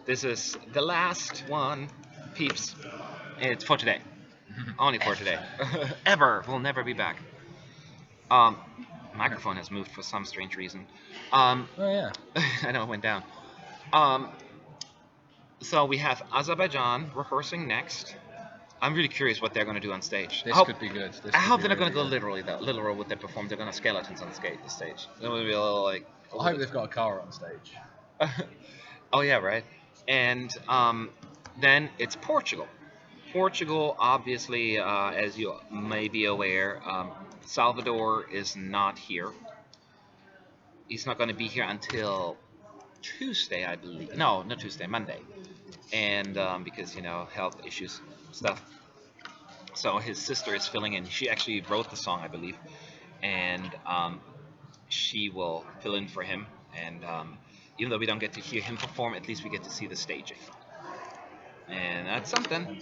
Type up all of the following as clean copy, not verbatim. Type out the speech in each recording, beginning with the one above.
This is the last one, peeps. It's for today. Only for today. Ever. We'll never be back. Um, microphone has moved for some strange reason. Oh yeah. I know it went down. Um, so we have Azerbaijan rehearsing next. I'm really curious what they're going to do on stage. This could be good. I hope they're not going to go literally though. Literal with their performance. They're going to skeletons on the stage. It's going to be a little like. I hope they've got a car on stage. Oh yeah, right. And then it's Portugal. Portugal, obviously, as you may be aware, Salvador is not here. He's not going to be here until Tuesday, I believe. No, not Tuesday, Monday. And because, health issues, stuff. So his sister is filling in. She actually wrote the song, I believe. And she will fill in for him. And even though we don't get to hear him perform, at least we get to see the staging. And that's something.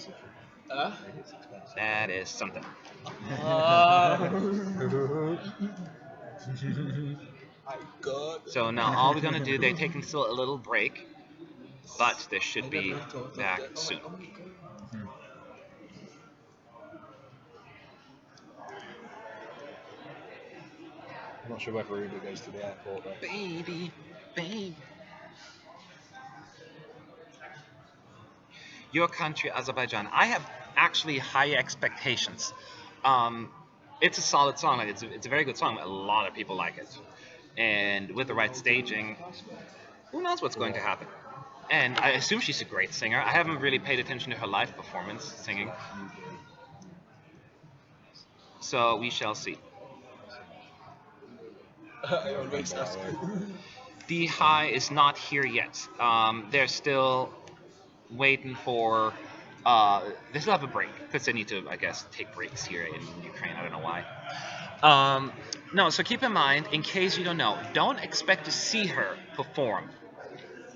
That is something. So now all we're gonna do, they're taking still a little break, but they should be back soon. I'm not sure whether Uber goes to the airport though. Baby. Your country, Azerbaijan. I have actually high expectations. It's a solid song. Like it's a very good song. A lot of people like it, and with the right staging, who knows what's going to happen. And I assume she's a great singer. I haven't really paid attention to her live performance singing, so we shall see. The high is not here yet. They're still waiting for. They still have a break because they need to, I guess, take breaks here in Ukraine. I don't know why. No, so keep in mind, in case you don't know, don't expect to see her perform.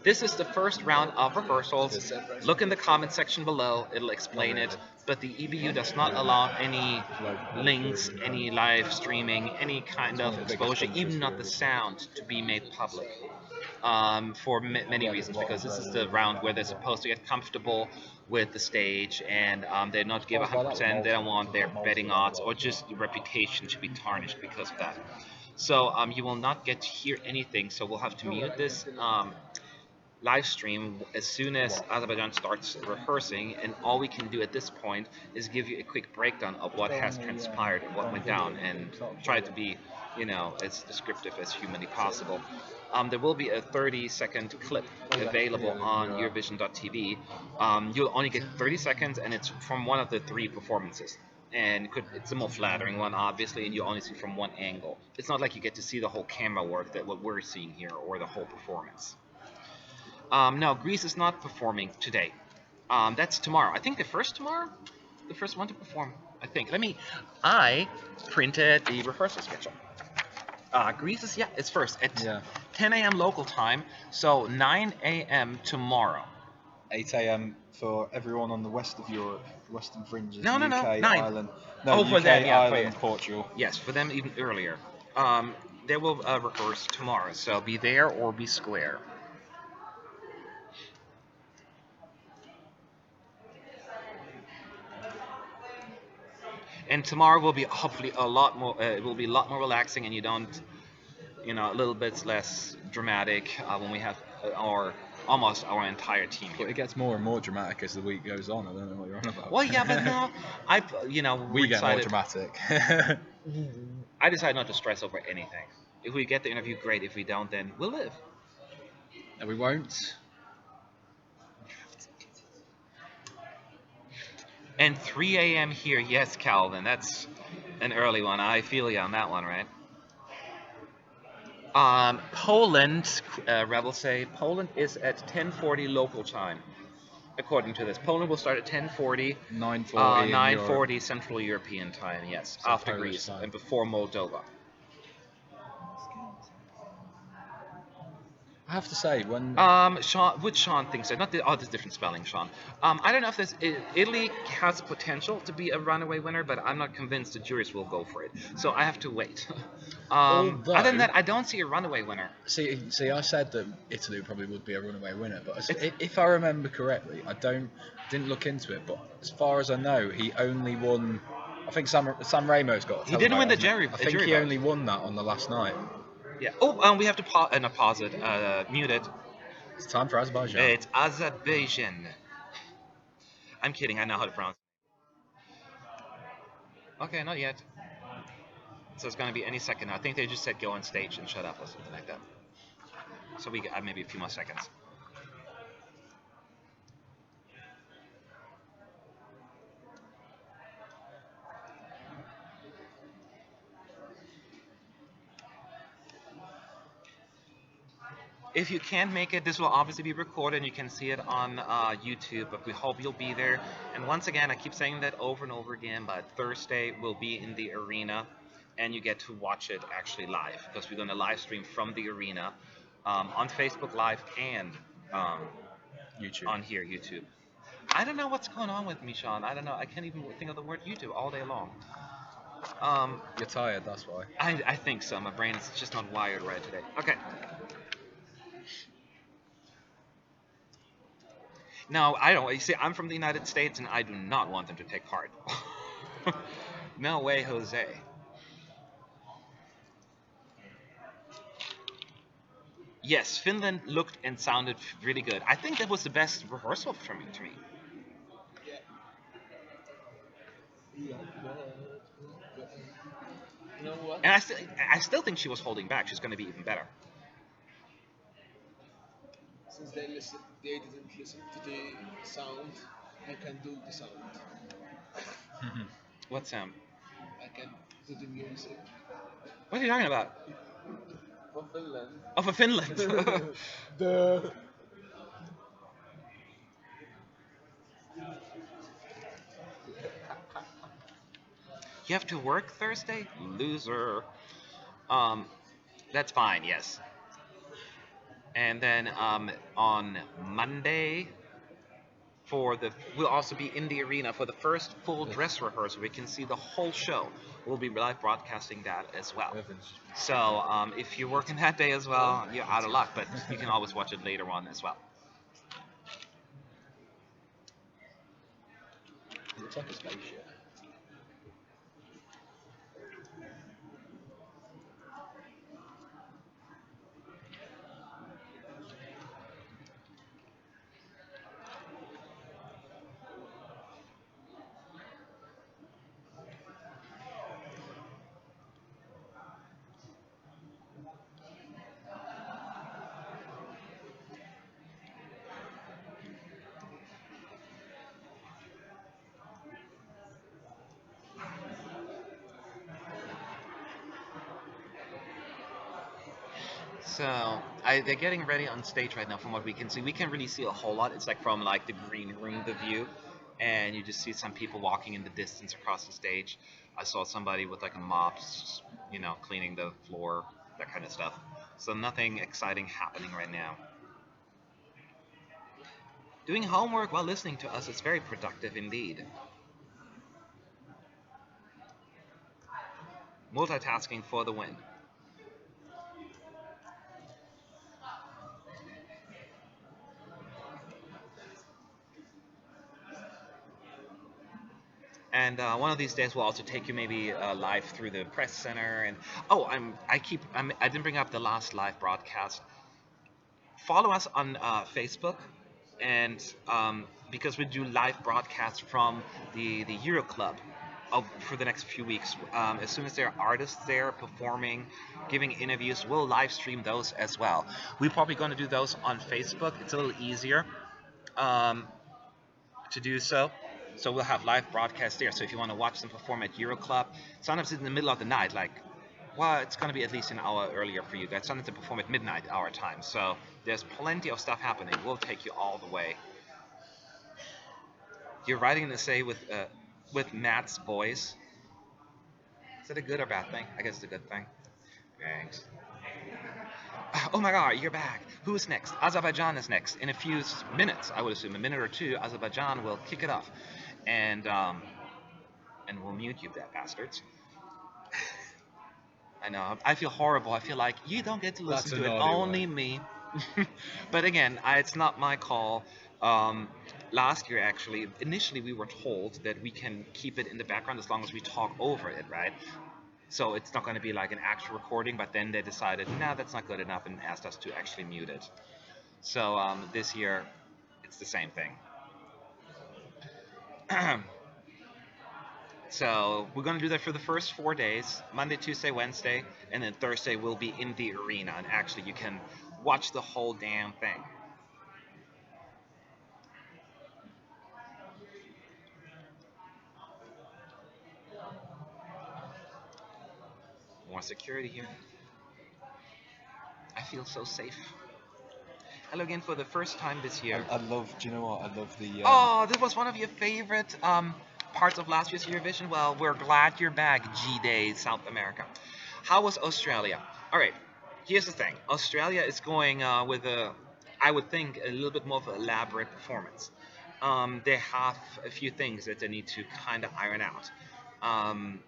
This is the first round of rehearsals. Look in the comment section below, it'll explain it. But the EBU does not allow any links, any live streaming, any kind of exposure, even not the sound, to be made public. For many reasons, because this is the round where they're supposed to get comfortable with the stage and they not give 100%. They don't want their betting odds or just reputation to be tarnished because of that. So you will not get to hear anything. So we'll have to mute this live stream as soon as Azerbaijan starts rehearsing, and all we can do at this point is give you a quick breakdown of what has transpired and what went down, and try to be, as descriptive as humanly possible. There will be a 30-second clip available on Eurovision.tv. You'll only get 30 seconds, and it's from one of the 3 performances. And it's a more flattering one, obviously, and you only see from one angle. It's not like you get to see the whole camera work that what we're seeing here, or the whole performance. No, Greece is not performing today. That's tomorrow. I think the first one to perform. I think. I printed the rehearsal schedule. Greece is, it's first at 10 a.m. local time, so 9 a.m. tomorrow. 8 a.m. for everyone on the west of Europe, western fringes, No, UK, 9. Ireland. No, for UK, them, Ireland, Portugal. Yes, for them even earlier. They will rehearse tomorrow, so be there or be square. And tomorrow will be hopefully a lot more. It will be a lot more relaxing, and you don't, a little bit less dramatic when we have almost our entire team here. But it gets more and more dramatic as the week goes on. I don't know what you're on about. Well, yeah, but no, we get more dramatic. I decided not to stress over anything. If we get the interview, great. If we don't, then we'll live. And we won't. And 3 a.m. here, yes, Calvin, that's an early one. I feel you on that one, right? Poland, rebels say, Poland is at 10:40 local time, according to this. Poland will start at 10:40, 9:40 Central European time, yes, so after Greece and before Moldova. I have to say, when Sean, which Sean thinks so? Not the, oh, there's different spelling, Sean. I don't know if Italy has potential to be a runaway winner, but I'm not convinced the juries will go for it. So I have to wait. Other than although that, I don't see a runaway winner. see, I said that Italy probably would be a runaway winner, but if I remember correctly, I didn't look into it, but as far as I know, he only won. I think Sam Ramo's got a He didn't televote, win the hasn't he? jury, I think jury he vote. only won that on the last night. Yeah. Oh, we have to not pause it. Mute it. It's time for Azerbaijan. It's Azerbaijan. I'm kidding. I know how to pronounce it. Okay, not yet. So it's gonna be any second now. I think they just said go on stage and shut up or something like that. So we got maybe a few more seconds. If you can't make it, this will obviously be recorded and you can see it on YouTube, but we hope you'll be there. And once again, I keep saying that over and over again, but Thursday will be in the arena and you get to watch it actually live because we're going to live stream from the arena on Facebook Live and YouTube. on here, YouTube. I don't know what's going on with me, Sean. I don't know. I can't even think of the word YouTube all day long. You're tired, that's why. I think so. My brain is just not wired right today. Okay. No, I don't. You see, I'm from the United States, and I do not want them to take part. No way, Jose. Yes, Finland looked and sounded really good. I think that was the best rehearsal for me, to me. You know what? And I still think she was holding back. She's going to be even better. Since they didn't listen to the sound, I can do the sound. What's I can do the music What are you talking about? for Finland. Oh, for Finland. The You have to work Thursday? Loser. Um, that's fine, yes. And then on Monday, we'll also be in the arena for the first full dress rehearsal. We can see the whole show. We'll be live broadcasting that as well. So if you're working that day as well, you're out of luck. But you can always watch it later on as well. It looks like a spaceship. So they're getting ready on stage right now. From what we can see, we can't really see a whole lot. It's like from like the green room, the view, and you just see some people walking in the distance across the stage. I saw somebody with like a mop, cleaning the floor, that kind of stuff. So nothing exciting happening right now. Doing homework while listening to us is very productive indeed. Multitasking for the win. And one of these days we'll also take you maybe live through the press center. And oh, I didn't bring up the last live broadcast. Follow us on Facebook, and because we do live broadcasts from the Euro Club for the next few weeks. As soon as there are artists there performing, giving interviews, we'll live stream those as well. We're probably going to do those on Facebook. It's a little easier to do so. So we'll have live broadcasts there. So if you want to watch them perform at Euro Club, sometimes it's in the middle of the night, well, it's going to be at least an hour earlier for you guys. Sometimes they perform at midnight our time. So there's plenty of stuff happening. We'll take you all the way. You're writing an essay with Matt's voice. Is that a good or bad thing? I guess it's a good thing. Thanks. Oh my God, you're back. Who's next? Azerbaijan is next. In a few minutes, I would assume, a minute or two, Azerbaijan will kick it off, and we'll mute you, that bastards. I know. I feel horrible. I feel like you don't get to listen That's a to it. naughty Only one. me. But again, it's not my call. Um, Last year, actually, initially we were told that we can keep it in the background as long as we talk over it, right? So it's not going to be like an actual recording. But then they decided, no, that's not good enough, and asked us to actually mute it. So this year, it's the same thing. So we're going to do that for the first 4 days, Monday, Tuesday, Wednesday, and then Thursday we'll be in the arena, and actually you can watch the whole damn thing. More security here. I feel so safe. Hello again for the first time this year. I love. Do you know what? I love the. Oh, this was one of your favorite parts of last year's Eurovision. Well, we're glad you're back, G-Day, South America. How was Australia? All right, here's the thing. Australia is going with I would think, a little bit more of an elaborate performance. They have a few things that they need to kind of iron out. Um,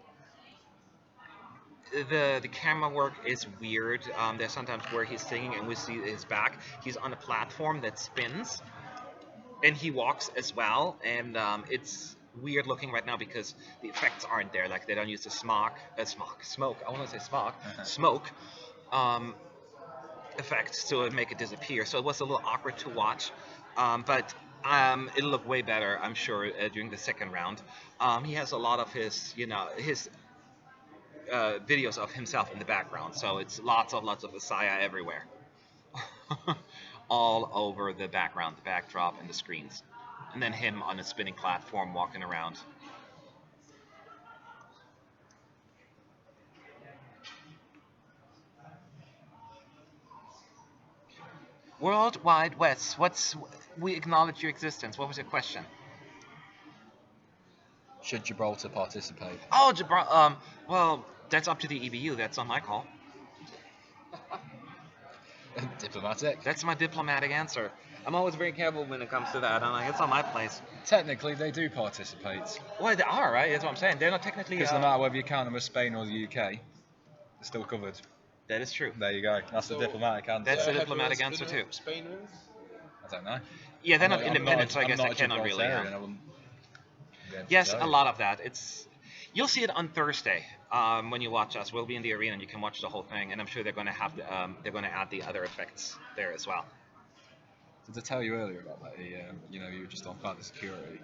the camera work is weird. There's sometimes where he's singing and we see his back. He's on a platform that spins, and he walks as well, and it's weird looking right now because the effects aren't there. Like they don't use the smoke. I want to say smog, smoke um, effects to make it disappear. So it was a little awkward to watch, but it'll look way better, I'm sure, during the second round. He has a lot of his videos of himself in the background, so it's lots of Isaiah everywhere. All over the background, the backdrop, and the screens. And then him on a spinning platform walking around. World Wide West. We acknowledge your existence. What was your question? Should Gibraltar participate? Oh, well, that's up to the EBU. That's not my call. Diplomatic. That's my diplomatic answer. I'm always very careful when it comes to that. I'm like, it's not my place. Technically, they do participate. Well, they are, right? That's what I'm saying. They're not technically. Because no matter whether you count them as Spain or the UK, they're still covered. That is true. There you go. That's the diplomatic answer. That's a have diplomatic you answer too. Spain wins? I don't know. Yeah, they're not I'm independent, so I I'm guess not I a cannot really. Gibraltarian, I wouldn't be able to Yes, tell a you. lot of that. You'll see it on Thursday when you watch us. We'll be in the arena and you can watch the whole thing. And I'm sure they're going to they're going to add the other effects there as well. Did I tell you earlier about that? You were just on about the security.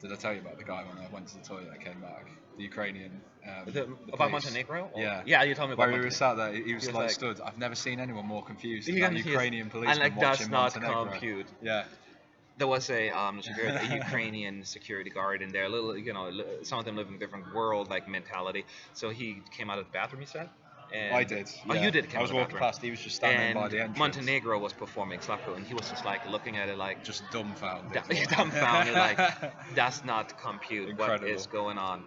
Did I tell you about the guy when I went to the toilet and came back? The Ukrainian. The About police. Montenegro? Or- Yeah. Yeah, you told me about Where we were Montenegro. sat there, he was was like like- stood. I've never seen anyone more confused He than confused. Ukrainian policemen And like, does watching not Montenegro. compute. Yeah. There was a Ukrainian security guard in there. A little, some of them live in a different world like mentality. So he came out of the bathroom. He said. And, I did. Oh, yeah. you did. Come I was out of the walking bathroom. past. He was just standing And by the entrance. Montenegro was performing Slaku, and he was just like looking at it like Just dumbfounded. dumbfounded, like does not compute Incredible. what is going on.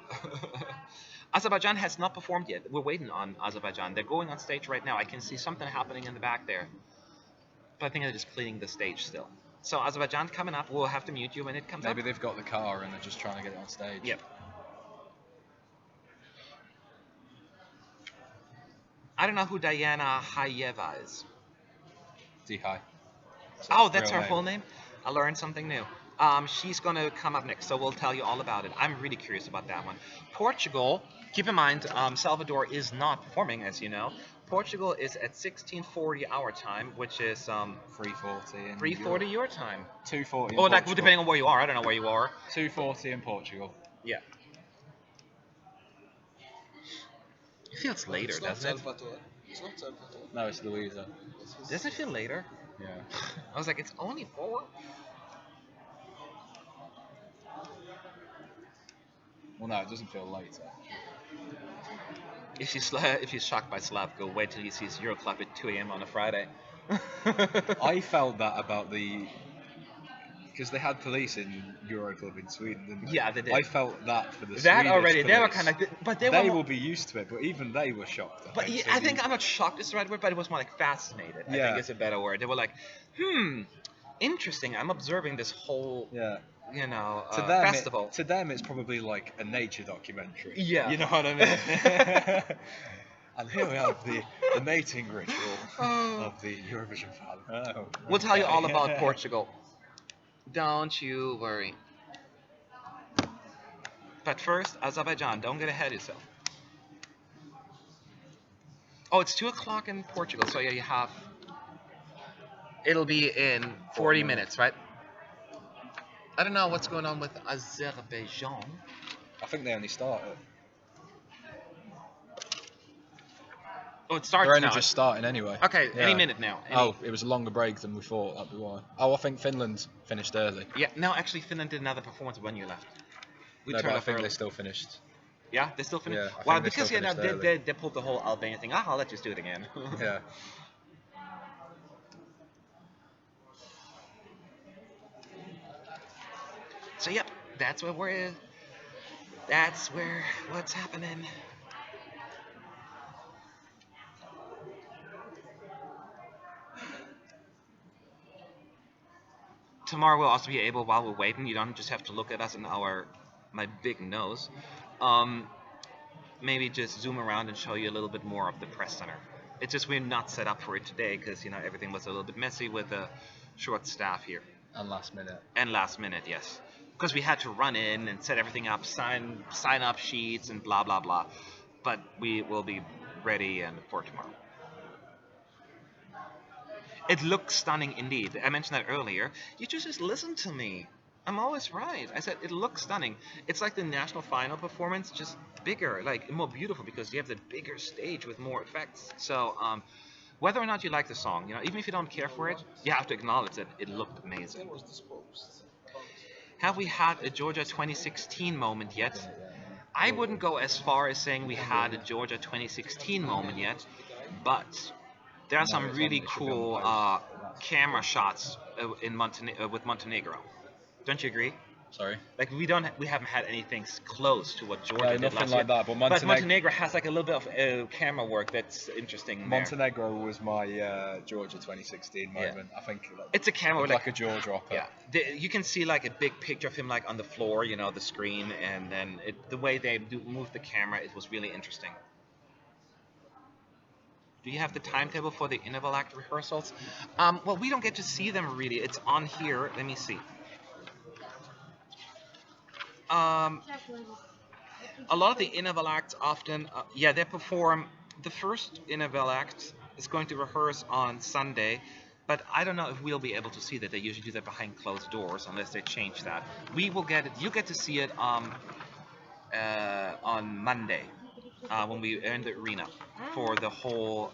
Azerbaijan has not performed yet. We're waiting on Azerbaijan. They're going on stage right now. I can see something happening in the back there, but I think they're just cleaning the stage still. So Azerbaijan's coming up. We'll have to mute you when it comes Maybe up. they've got the car and they're just trying to get it on stage. Yep. I don't know who Diana Hayeva is. D-High. Oh, that's her full name? I learned something new. She's going to come up next, so we'll tell you all about it. I'm really curious about that one. Portugal, keep in mind, Salvador is not performing, as you know. Portugal is at 16:40 our time, which is 3:40 in 3:40 your time. 2:40 in Or like, Portugal. depending on where you are. I don't know where you are. 2:40 in Portugal. Yeah. It feels later, It's not doesn't it? Salvatore. It's not Salvatore. No, it's Louisa. Does it feel later? Yeah. I was like, it's only 4? Well, no, it doesn't feel later. If she's shocked by Slavko, wait till he sees Euroclub at 2 a.m. on a Friday. I felt that about the because they had police in Euroclub in Sweden, didn't they? Yeah, they did. I felt that for the That Swedish already, they were police. kind of, but they They were. will be used to it, but even they were shocked. But yeah, I think I'm not shocked is the right word, but it was more like fascinated. I Yeah. think it's a better word. They were like, interesting. I'm observing this whole, Yeah. festival. To them, it's probably like a nature documentary. Yeah. You know what I mean? And here we have the mating ritual of the Eurovision fan. Oh, We'll tell you all okay. about Portugal. Don't you worry. But first, Azerbaijan. Don't get ahead of yourself. Oh, it's 2 o'clock in Portugal, so yeah, you have. It'll be in 40 minutes, right? I don't know what's going on with Azerbaijan. I think they only started. Oh, it starts They're only now. just starting anyway. Okay, any Yeah. minute now. Oh, it was a longer break than we thought. That'd be why. Oh, I think Finland finished early. Yeah, no, actually, Finland did another performance when you left. We No, turned but I off think early. they still finished. Yeah, they still finished. Yeah, I think Well, they because still finished early. they pulled the whole Albania thing. I'll let you do it again. Yeah. So yep, that's where we're. That's where what's happening. Tomorrow we'll also be able, while we're waiting, you don't just have to look at us in my big nose. Maybe just zoom around and show you a little bit more of the press center. It's just we're not set up for it today because everything was a little bit messy with the short staff here. And last minute. And last minute, yes, because we had to run in and set everything up, sign up sheets and blah blah blah. But we will be ready and for tomorrow. It looks stunning indeed. I mentioned that earlier. You just listen to me. I'm always right. I said it looks stunning. It's like the national final performance, just bigger, like more beautiful because you have the bigger stage with more effects. So whether or not you like the song, even if you don't care for it, you have to acknowledge that it looked amazing. was disposed. Have we had a Georgia 2016 moment yet? I wouldn't go as far as saying we had a Georgia 2016 moment yet, but there are some really cool camera shots with Montenegro. Don't you agree? Sorry. Like we haven't had anything close to what Georgia No, did nothing last like year. that. But Montenegro has like a little bit of camera work that's interesting. There. Montenegro was my Georgia 2016 moment. I think It's a camera looked with like a jaw dropper. Yeah, you can see like a big picture of him like on the floor, the screen, and then the way they move the camera, it was really interesting. Do you have the timetable for the interval act rehearsals? Well, we don't get to see them really. It's on here. Let me see. A lot of the interval acts often, they perform. The first interval act is going to rehearse on Sunday, but I don't know if we'll be able to see that. They usually do that behind closed doors unless they change that. We will get it. You get to see it on Monday when we are in the arena for the whole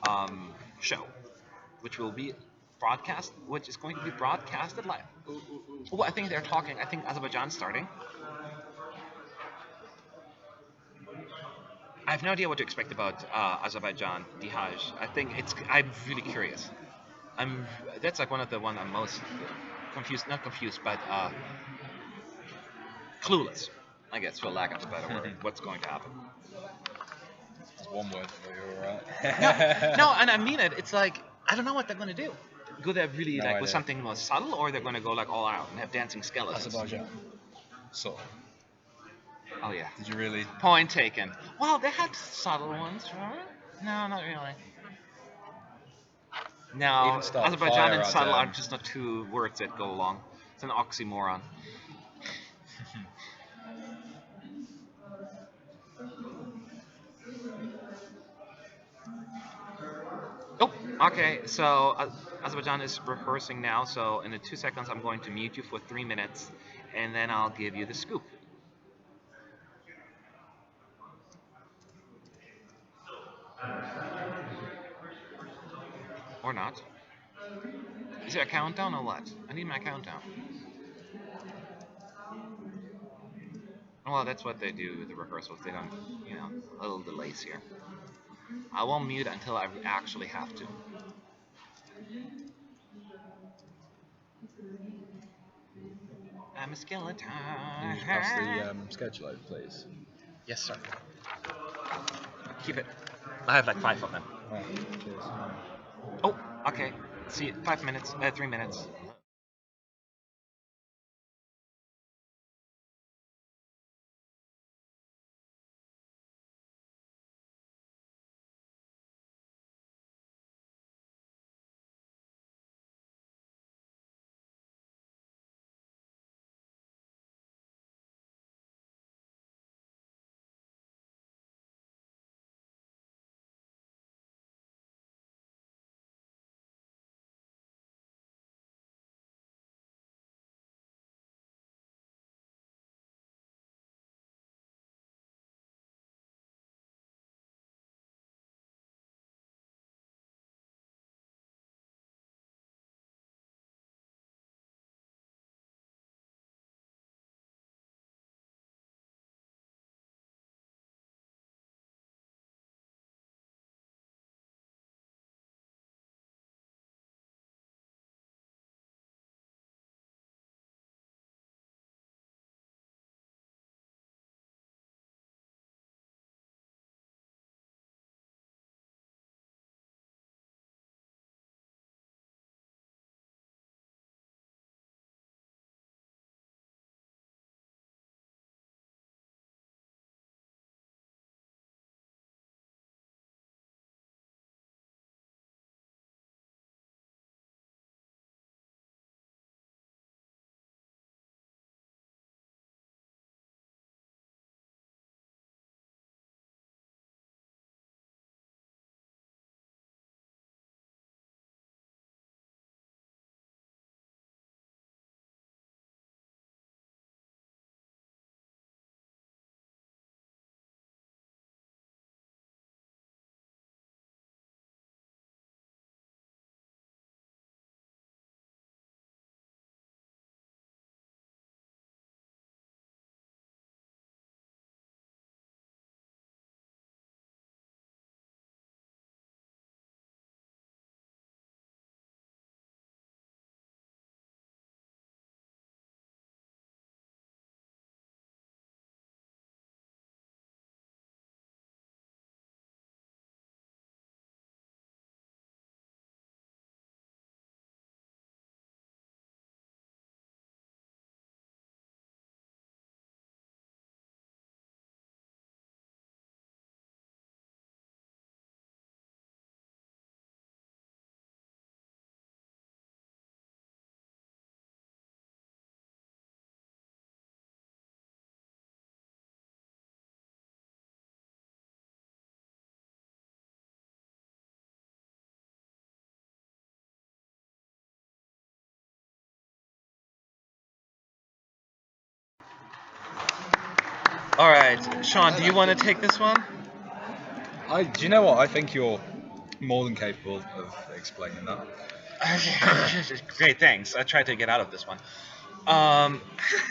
show, which will be which is going to be broadcasted live. Oh, I think they're talking. I think Azerbaijan's starting. I have no idea what to expect about Azerbaijan, Dihaj. I'm really curious. That's like one of the one I'm most confused, not confused, but clueless, I guess, for lack of a better word, what's going to happen. That's one word for you, alright? No, and I mean it. It's like, I don't know what they're going to do. Go there really No with idea. something more subtle, or they're going to go like all out and have dancing skeletons. Azerbaijan. So, Oh yeah. did you really? Point taken. Well, they had subtle ones, right? No, not really. No, Even start Azerbaijan fire and at subtle are them. just not two words that go along. It's an oxymoron. Oh, okay. So Azerbaijan is rehearsing now. So in 2 seconds, I'm going to mute you for 3 minutes, and then I'll give you the scoop. Or not. Is there a countdown or what? I need my countdown. Well, that's what they do with the rehearsals. They don't, a little delays here. I won't mute until I actually have to. I'm a skeleton. Can you just pass the schedule over, please? Yes, sir. Keep it. I have like 5 of them. Oh, cheers. Oh, okay. See you. 5 minutes. 3 minutes. All right, Sean, do you want to take this one? Do you know what? I think you're more than capable of explaining that. Great, thanks. I tried to get out of this one. Um,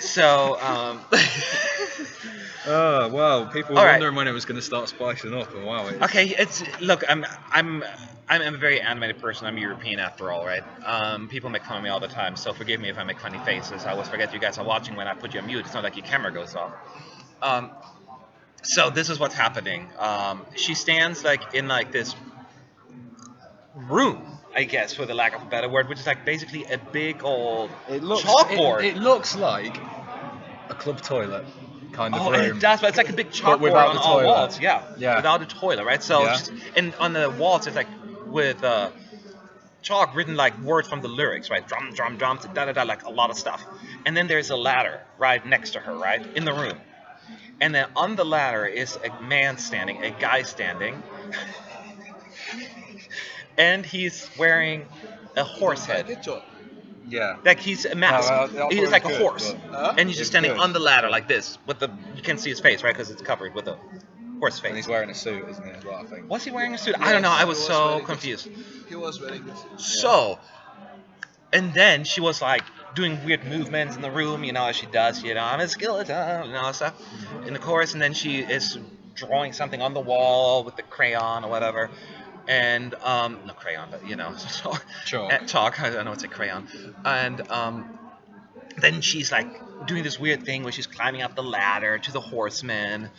so, Oh wow! People were all right. wondering when it was going to start spicing up, and wow! Okay, it's look. I'm a very animated person. I'm European after all, right? People make fun of me all the time, so forgive me if I make funny faces. I always forget you guys are watching when I put you on mute. It's not like your camera goes off. Um, so this is what's happening. She stands like in like this room, I guess, for the lack of a better word, which is like basically a big old chalkboard. It looks like a club toilet kind of Oh, room. it does, but it's like a big But chalkboard without on the all toilet. walls. Yeah, Yeah. without a toilet, right? So, Yeah. and on the walls, it's like with chalk written like words from the lyrics, right? Drum, drum, drum, da da da, like a lot of stuff. And then there's a ladder right next to her, right, in the room. And then on the ladder is a man standing, a guy standing, and he's wearing a horse head. Yeah. Like he's a mask. I thought He's it like was a good, horse, but- and he's just It's standing good. on the ladder Yeah. like this, with the you can see his face, right, because it's covered with a horse And he's face. wearing a suit, isn't he, as well, I think? Was he wearing a suit? I don't know. I was so wearing confused. He was wearing this. So, and then she was like doing weird movements in the room, as she does, I'm a skeleton, and all that stuff in the chorus. And then she is drawing something on the wall with the crayon or whatever. And, not crayon, but, Chalk. chalk. I don't know, it's a crayon. And, Then she's like doing this weird thing where she's climbing up the ladder to the horsemen.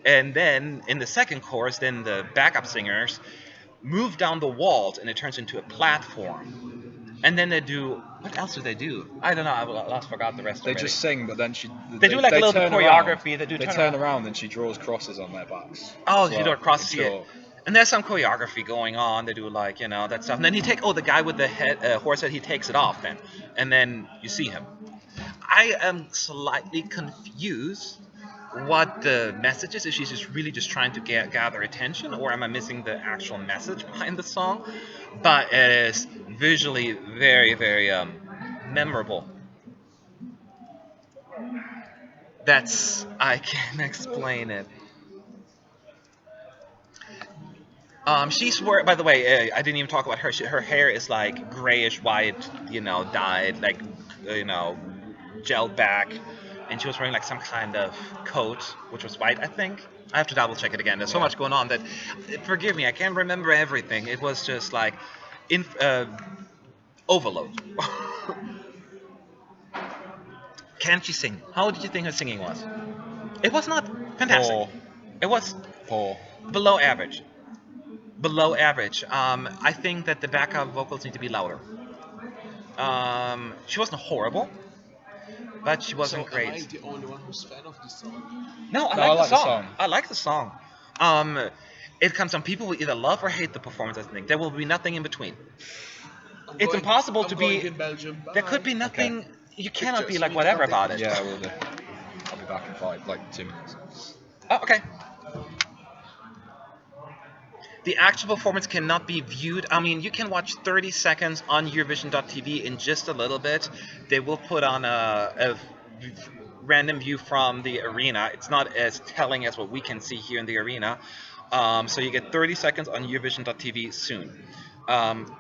And then in the second chorus, then the backup singers move down the walls and it turns into a platform. And then they do, what else do they do? I don't know. I lost forgot the rest They already. just sing, but then They do like a little bit turn choreography. Around, They do they turn turn around. around and she draws crosses on their backs. Oh, as you do well, it across in the chalk. and there's some choreography going on. They do like that stuff. And then the guy with the head horse head. He takes it off then, and then you see him. I am slightly confused what the message is. If she's just really just trying to gather attention, or am I missing the actual message behind the song? But it is visually very, very memorable. I can't explain it. She's wearing. By the way, I didn't even talk about her. Her hair is like grayish white, dyed, like, you know, gelled back, and she was wearing like some kind of coat, which was white, I think. I have to double check it again. There's so much going on that, forgive me, I can't remember everything. It was just like, in overload. Can she sing? How did you think her singing was? It was not fantastic. Poor. It was Poor. below average. Below average. I think that the backup vocals need to be louder. She wasn't horrible, but she wasn't So am I great. the only one who's fan of this song? No, I No, I like the like the song. song. I like the song. Um, it comes on people will either love or hate the performance. I think there will be nothing in between. It's impossible I'm to going be. in Belgium. There could Bye. be nothing. You cannot be Pictures, like we need to whatever come take about it. Yeah, I will do. I'll be back in 2 minutes. Oh, okay. The actual performance cannot be viewed. I mean, you can watch 30 seconds on Eurovision.tv in just a little bit. They will put on a random view from the arena. It's not as telling as what we can see here in the arena. So you get 30 seconds on Eurovision.tv soon. Um,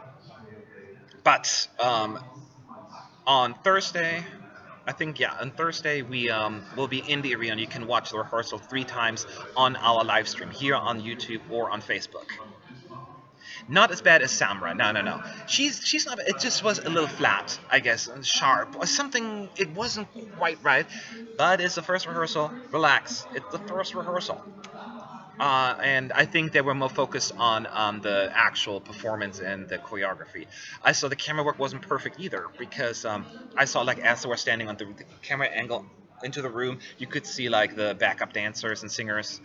but on Thursday, I think, yeah, on Thursday we will be in the arena. And you can watch the rehearsal 3 times on our live stream here on YouTube or on Facebook. Not as bad as Samra. No, no, no. She's not. It just was a little flat, I guess, and sharp or something. It wasn't quite right. But it's the first rehearsal. Relax. It's the first rehearsal. And I think they were more focused on the actual performance and the choreography. I saw the camera work wasn't perfect either because I saw like as they were standing on the camera angle into the room, you could see like the backup dancers and singers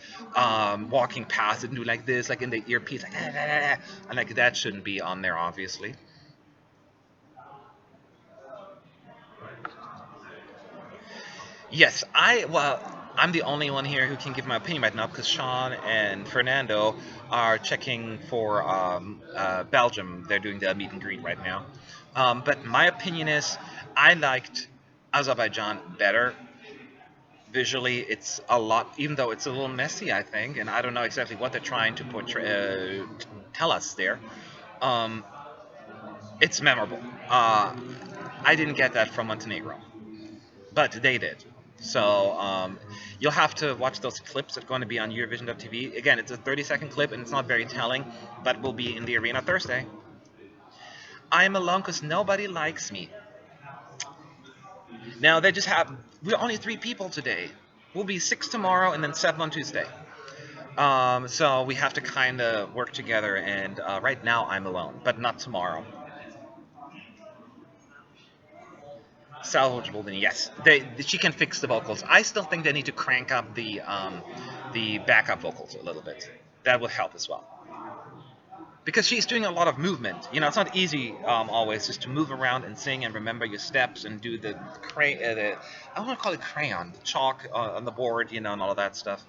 walking past and do like this, like in the earpiece, like, and like that shouldn't be on there, obviously. Yes, I'm the only one here who can give my opinion right now because Sean and Fernando are checking for Belgium. They're doing the meet and greet right now. But my opinion is, I liked Azerbaijan better. Visually, it's a lot, even though it's a little messy, I think, and I don't know exactly what they're trying to tell us there. Um, it's memorable. I didn't get that from Montenegro, but they did. So you'll have to watch those clips that are going to be on Eurovision.tv. Again, it's a 30-second clip and it's not very telling, but we'll be in the arena Thursday. I am alone because nobody likes me. Now they just have. We're only 3 people today. We'll be 6 tomorrow and then 7 on Tuesday. So we have to kind of work together. And right now I'm alone, but not tomorrow. Salvageable, then yes. She can fix the vocals. I still think they need to crank up the backup vocals a little bit. That would help as well. Because she's doing a lot of movement. It's not easy always just to move around and sing and remember your steps and do the I want to call it crayon, the chalk on the board, and all of that stuff.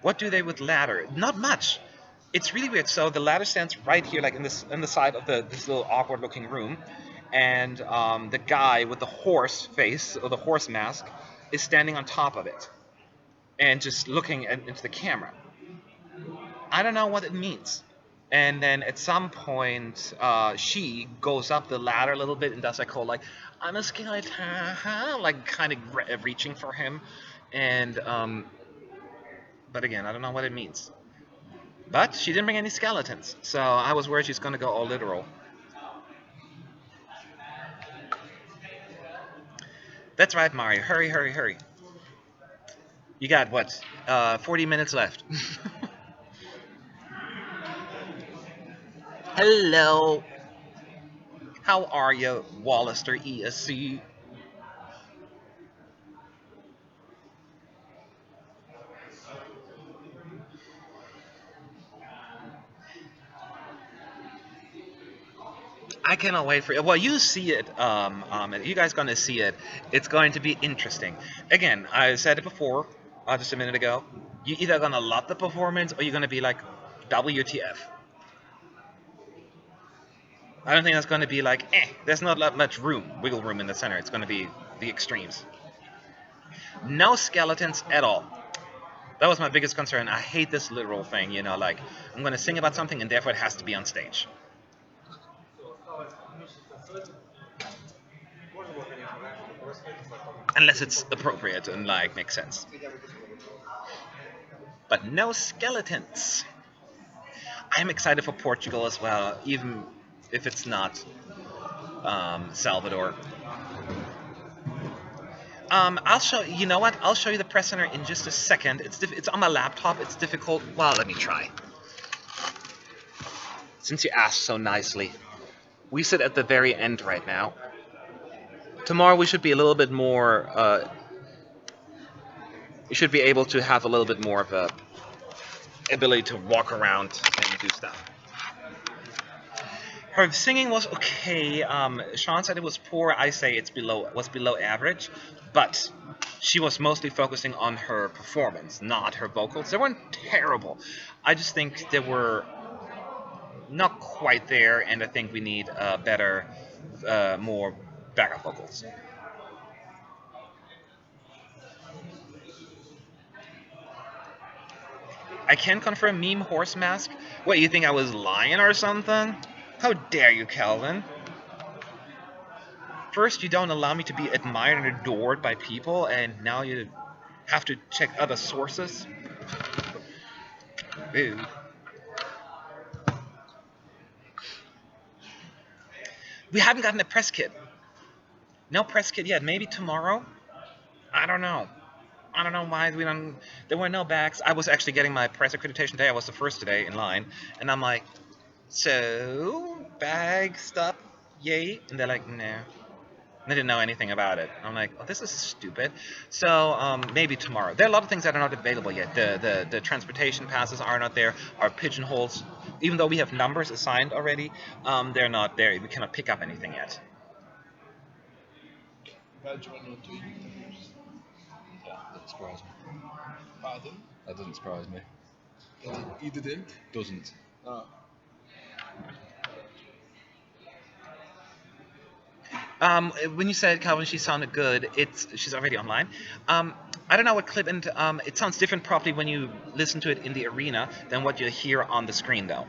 What do they with ladder? Not much. It's really weird. So the ladder stands right here, like in the side of this little awkward looking room, and the guy with the horse face or the horse mask is standing on top of it and just looking into the camera. I don't know what it means. And then at some point, she goes up the ladder a little bit and does like whole like I'm a skeleton, like kind of reaching for him, and but again, I don't know what it means. But she didn't bring any skeletons, so I was worried she's gonna go all literal. That's right, Mario. Hurry, hurry, hurry. You got what? 40 minutes left. Hello. How are you, Wallister ESC? I cannot wait for it. Well, you see it. You guys gonna see it. It's going to be interesting. Again, I said it before, just a minute ago. You either gonna love the performance or you're gonna be like, WTF. I don't think that's gonna be like, there's not that much wiggle room in the center. It's gonna be the extremes. No skeletons at all. That was my biggest concern. I hate this literal thing, like I'm gonna sing about something and therefore it has to be on stage. Unless it's appropriate and like makes sense. But no skeletons. I'm excited for Portugal as well, even if it's not Salvador. I'll show you know what? I'll show you the press center in just a second. It's on my laptop. It's difficult. Well, let me try. Since you asked so nicely, we sit at the very end right now. Tomorrow we should be a little bit more. You should be able to have a little bit more of a ability to walk around and do stuff. Her singing was okay. Sean said it was poor. I say was below average, but she was mostly focusing on her performance, not her vocals. They weren't terrible. I just think they were not quite there, and I think we need better, more backup vocals. I can confirm meme horse mask. What, you think I was lying or something? How dare you, Calvin? First, you don't allow me to be admired and adored by people, and now you have to check other sources. Ew. We haven't gotten a press kit. No press kit yet. Maybe tomorrow? I don't know. I don't know why we don't. There were no bags. I was actually getting my press accreditation today. I was the first today in line, and I'm like, so bag stuff, yay? And they're like, no. They didn't know anything about it. I'm like, oh, this is stupid. So maybe tomorrow. There are a lot of things that are not available yet. The transportation passes are not there. Our pigeonholes, even though we have numbers assigned already, they're not there. We cannot pick up anything yet. Belgium are not doing interviews. Yeah, that surprised me. Pardon? That doesn't surprise me. You didn't? Doesn't. Ah. When you said Calvin, she sounded good. She's already online. I don't know what clip, and it sounds different probably when you listen to it in the arena than what you hear on the screen, though.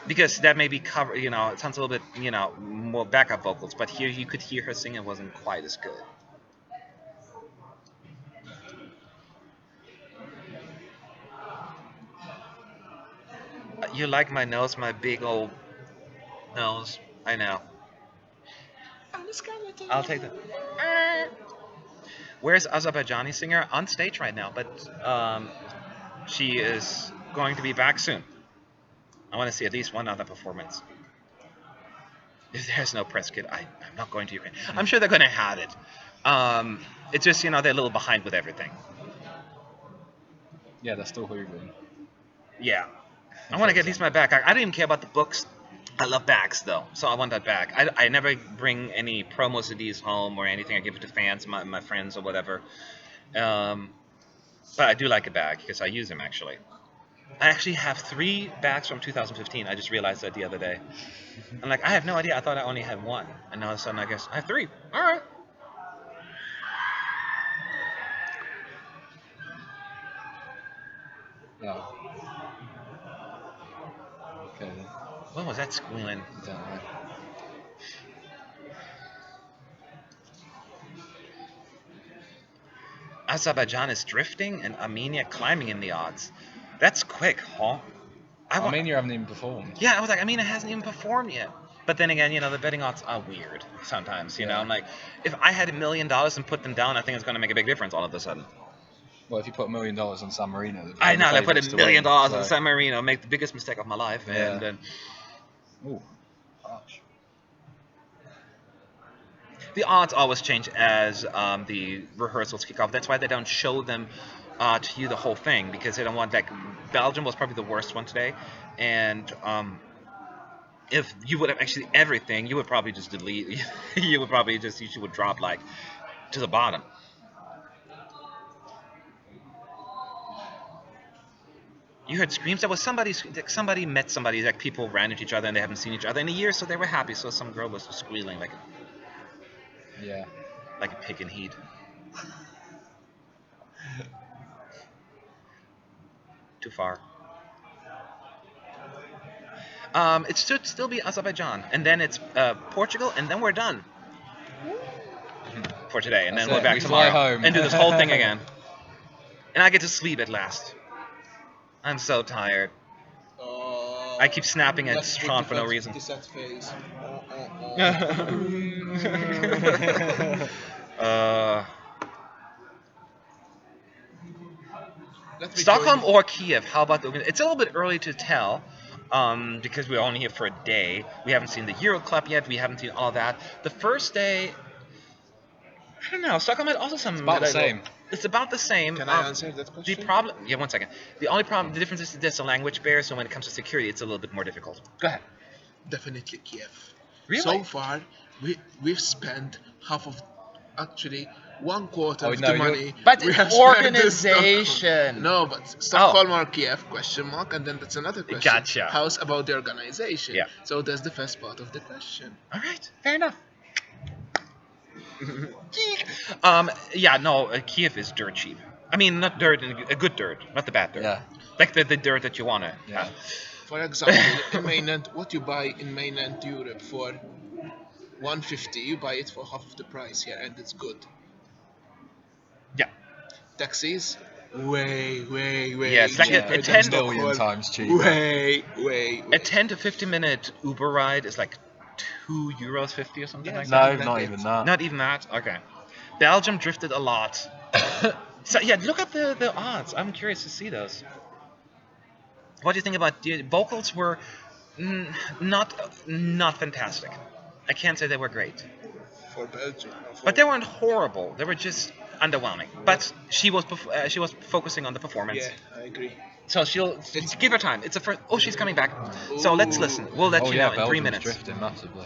Because that may be covered, it sounds a little bit, more backup vocals. But here you could hear her sing. It wasn't quite as good. You like my nose, my big old nose. I know. I'll take that. Where's Azerbaijani singer? On stage right now, but she is going to be back soon. I want to see at least one other performance. If there's no press kit, I'm not going to Ukraine. I'm sure they're going to have it. It's just, they're a little behind with everything. Yeah, they're still hoovering. Yeah. I want to get at least my back. I don't even care about the books. I love bags, though, so I want that back. I never bring any promo CDs home or anything. I give it to fans, my friends, or whatever. But I do like a bag because I use them, actually. I actually have 3 bags from 2015. I just realized that the other day. I'm like, I have no idea. I thought I only had 1. And all of a sudden, I guess I have 3. All right. Oh. Okay then. What was that squealing? I don't know. Azerbaijan is drifting and Armenia climbing in the odds. That's quick, huh? Armenia haven't even performed. Yeah, I was like, Armenia hasn't even performed yet. But then again, the betting odds are weird sometimes. Yeah. I'm like, if I had $1 million and put them down, I think it's going to make a big difference all of a sudden. Well, if you put $1 million on San Marino, they're I the know, I put favourites $1 to million win, on so- San Marino, make the biggest mistake of my life, Yeah. and then Ooh, harsh. the odds always change as the rehearsals kick off. That's why they don't show them to you the whole thing, because they don't want like Belgium was probably the worst one today, and if you would have actually everything, you would probably just delete. You would probably just you would drop like to the bottom. You heard screams. There was somebody met somebody, like people ran into each other and they haven't seen each other in a year, so they were happy. So some girl was squealing Yeah. like a pig in heat. Too far. It should still be Azerbaijan, and then it's Portugal, and then we're done for today, and That's then we're it. back We fly tomorrow home. and do this whole thing again. And I get to sleep at last. I'm so tired. I keep snapping at Let's put Sean for no the reason. sad face. uh, Let me Stockholm join or Kiev? How about it's a little bit early to tell, because we're only here for a day. We haven't seen the Euro Club yet. We haven't seen all that. The first day, I don't know. Stockholm had also some. It's about the same. It's about the same. Can I answer that The question? problem. Yeah, one second. The only problem, the difference is there's a language barrier. So when it comes to security, it's a little bit more difficult. Go ahead. Definitely Kiev. Really? So far, we've spent actually 1/4 Oh, of no, the you're- money. But we it's have spent in organization. Stockholm. No, but Stockholm or Kiev? Question mark, and then that's another question. Gotcha. How's about the organization? Yeah. So that's the first part of the question. All right. Fair enough. Yeah, no, Kiev is dirt cheap. I mean, not dirt, a good dirt, not the bad dirt. Yeah. Like the dirt that you want to Yeah. have. For example, in mainland, what you buy in mainland Europe for 150, you buy it for half of the price here, and it's good. Yeah. Taxis, way Yeah, it's like cheaper a than 10 million Stockholm. times cheaper. Way. A 10 to 15-minute Uber ride is like €2.50 or something Yeah, like something that. No, like not it. even that. Not even that. Okay. Belgium drifted a lot. So yeah, look at the odds. I'm curious to see those. What do you think about the vocals? Were not fantastic. I can't say they were great, For Belgium. but they weren't horrible. They were just underwhelming. But she was focusing on the performance. Yeah, I agree. So It's- give her time. It's a first. Oh, she's coming back. So let's listen. We'll let Oh you yeah, know in 3 Belgium's minutes. drifting massively.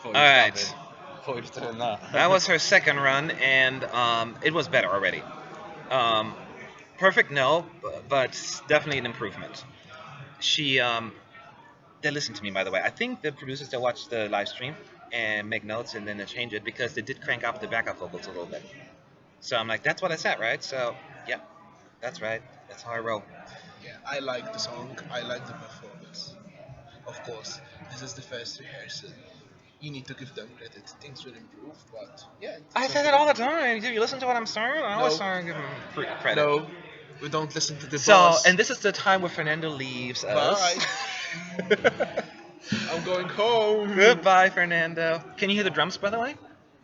Thought All right. Thought he was doing that. That was her second run, and it was better already. Um, perfect, no, but definitely an improvement. She, they listen to me, by the way. I think the producers they watch the live stream and make notes, and then they change it because they did crank up the backup vocals a little bit. So I'm like, that's what I said, right? So, yep, that's right. That's how I roll. Yeah, I like the song. I like the performance. Of course, this is the first rehearsal. You need to give them credit. Things will improve, but yeah. I it's say a that good- all the time. Do you listen to what I'm saying? I always No. try and give them credit. No, we don't listen to the So, boss. and this is the time where Fernando leaves us. Bye. I'm going home. Goodbye, Fernando. Can you hear the drums, by the way?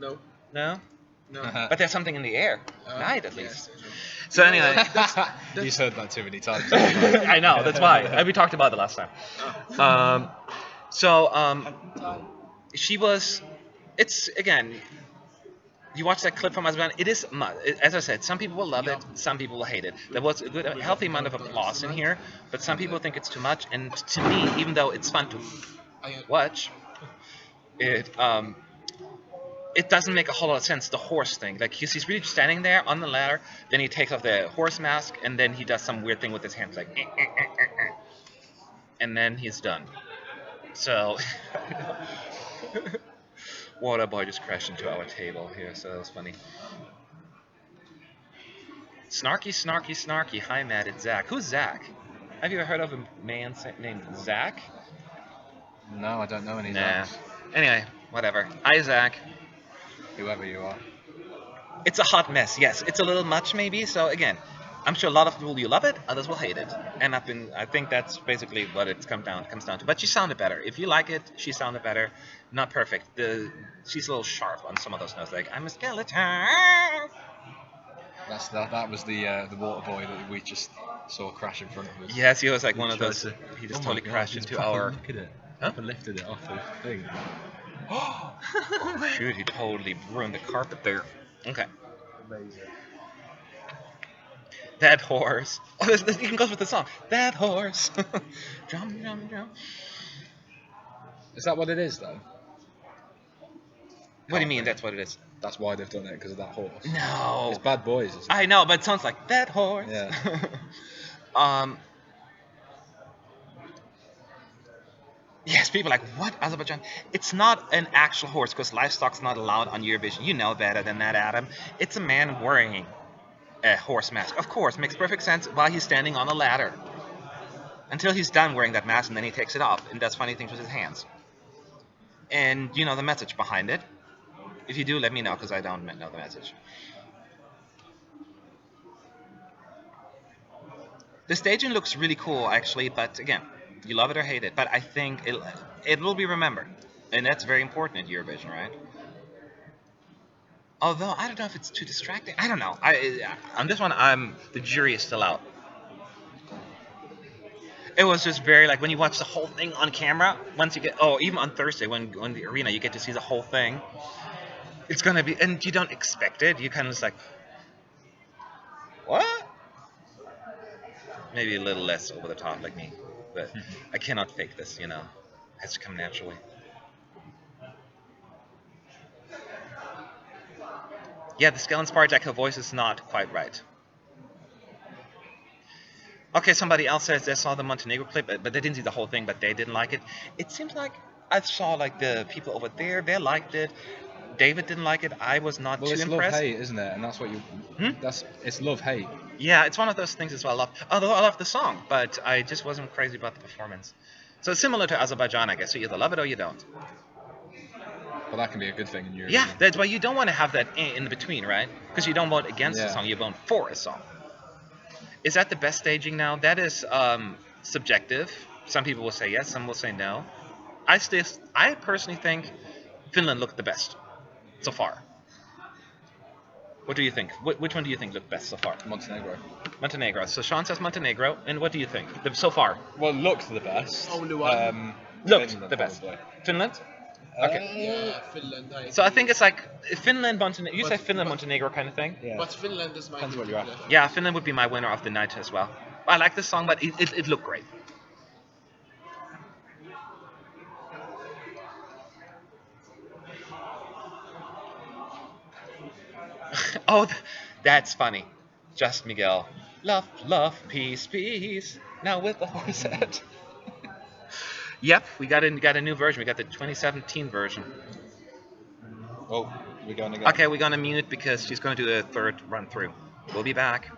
No, No? no. But there's something in the air. Night, at yes, least. I know. So anyway, You've heard that too many times. I know, that's why. We talked about it last time. She was, it's, again, you watch that clip from Azerbaijan, it is, as I said, some people will love it, some people will hate it. There was a good, a healthy amount of applause in here, but some people think it's too much, and to me, even though it's fun to watch, it doesn't make a whole lot of sense, the horse thing. Like, he's really standing there on the ladder, then he takes off the horse mask, and then he does some weird thing with his hands, like, and then he's done. So, Water Boy just crashed into our table here, so that was funny. Snarky, snarky, snarky. Hi, Matt, it's Zach. Who's Zach? Have you ever heard of a man named Zach? No, I don't know any. Nah. Anyway, whatever. Hi, Zach. Whoever you are. It's a hot mess. Yes, it's a little much maybe. So again, I'm sure a lot of people will love it, others will hate it, and I think that's basically what it comes down to. But she sounded better. If you like it, she sounded better. Not perfect. She's a little sharp on some of those notes. Like, I'm a skeleton. That was the water boy that we just saw crash in front of us. Yes, he was like one of tried those. to- He just Oh my totally God, crashed he just into proper our. Look at it. Huh? Proper lifted it off the thing. Oh shoot! He totally ruined the carpet there. Okay. Amazing. That horse. Oh, this even goes with the song. That horse. Drum, drum, drum. Is that what it is though? What do you mean? That's what it is? That's why they've done it, because of that horse. No. It's Bad Boys. Isn't it? I know, but it sounds like that horse. Yeah. Yes, people are like, what, Azerbaijan? It's not an actual horse, because livestock's not allowed on Eurovision. You know better than that, Adam. It's a man wearing a horse mask. Of course, makes perfect sense while he's standing on a ladder. Until he's done wearing that mask, and then he takes it off and does funny things with his hands. And you know the message behind it. If you do, let me know, because I don't know the message. The staging looks really cool, actually, but again, you love it or hate it. But I think it will be remembered, and that's very important in Eurovision, right? Although I don't know if it's too distracting. I don't know. On this one, the jury is still out. It was just very like when you watch the whole thing on camera. Once you get even on Thursday when on the arena you get to see the whole thing. It's gonna be, and you don't expect it. You kind of just like, what? Maybe a little less over the top like me, but I cannot fake this. It has to come naturally. Yeah, the Skellen Sparjack, her voice is not quite right. Okay, somebody else says they saw the Montenegro clip, but they didn't see the whole thing, but they didn't like it. It seems like I saw like the people over there, they liked it. David didn't like it. I was not Well, too it's impressed. love-hate, isn't it? And that's what you... It's love-hate. Yeah, it's one of those things as well. Although I love the song, but I just wasn't crazy about the performance. So it's similar to Azerbaijan, I guess. You either love it or you don't. But that can be a good thing in Eurovision. Yeah, that's why you don't want to have that in between, right? Because you don't vote against a Yeah. song, you vote for a song. Is that the best staging now? That is subjective. Some people will say yes, some will say no. I personally think Finland looked the best so far. What do you think? Which one do you think looked best so far? Montenegro. Montenegro. So Sean says Montenegro, and what do you think so far? Well, looked the best. Only one. Looked Finland, the best. probably. Finland? Okay. Yeah, Finland. So I think it's like Finland, Montenegro. You say But- Finland, but- Montenegro kind of thing? Yeah. But Finland is my Depends what guilty you're pleasure. Yeah, Finland would be my winner of the night as well. I like this song, but it looked great. Oh, that's funny. Just Miguel. Love, love, peace, peace. Now with the horse head. Yep, we got a new version. We got the 2017 version. Oh, we're going again. Okay, we're gonna mute because she's gonna do a third run through. We'll be back.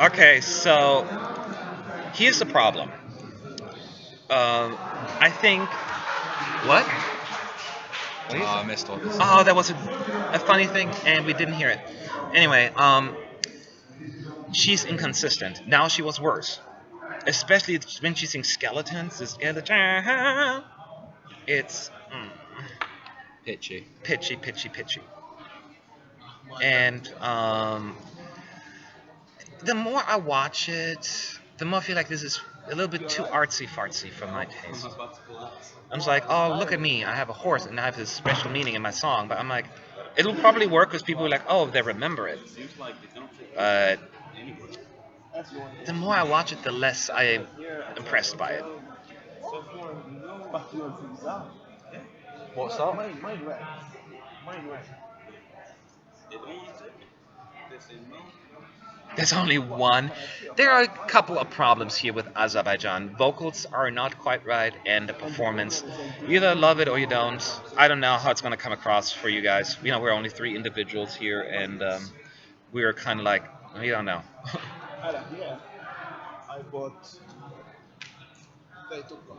Okay, so here's the problem. I think what? Oh, I missed all this. Oh, that was a funny thing, and we didn't hear it. Anyway, she's inconsistent. Now she was worse, especially when she sings skeletons. The skeleton. It's Pitchy. pitchy, pitchy, pitchy. And the more I watch it, the more I feel like this is a little bit too artsy fartsy for my taste. I'm just like, oh, look at me. I have a horse and I have this special meaning in my song. But I'm like, it'll probably work because people are like, oh, they remember it. But the more I watch it, the less I am impressed by it. What's that? There's only one. There are a couple of problems here with Azerbaijan. Vocals are not quite right, and the performance. You either love it or you don't. I don't know how it's going to come across for you guys. You know, we're only three individuals here, and we're kind of like, we don't know. I bought. They took one.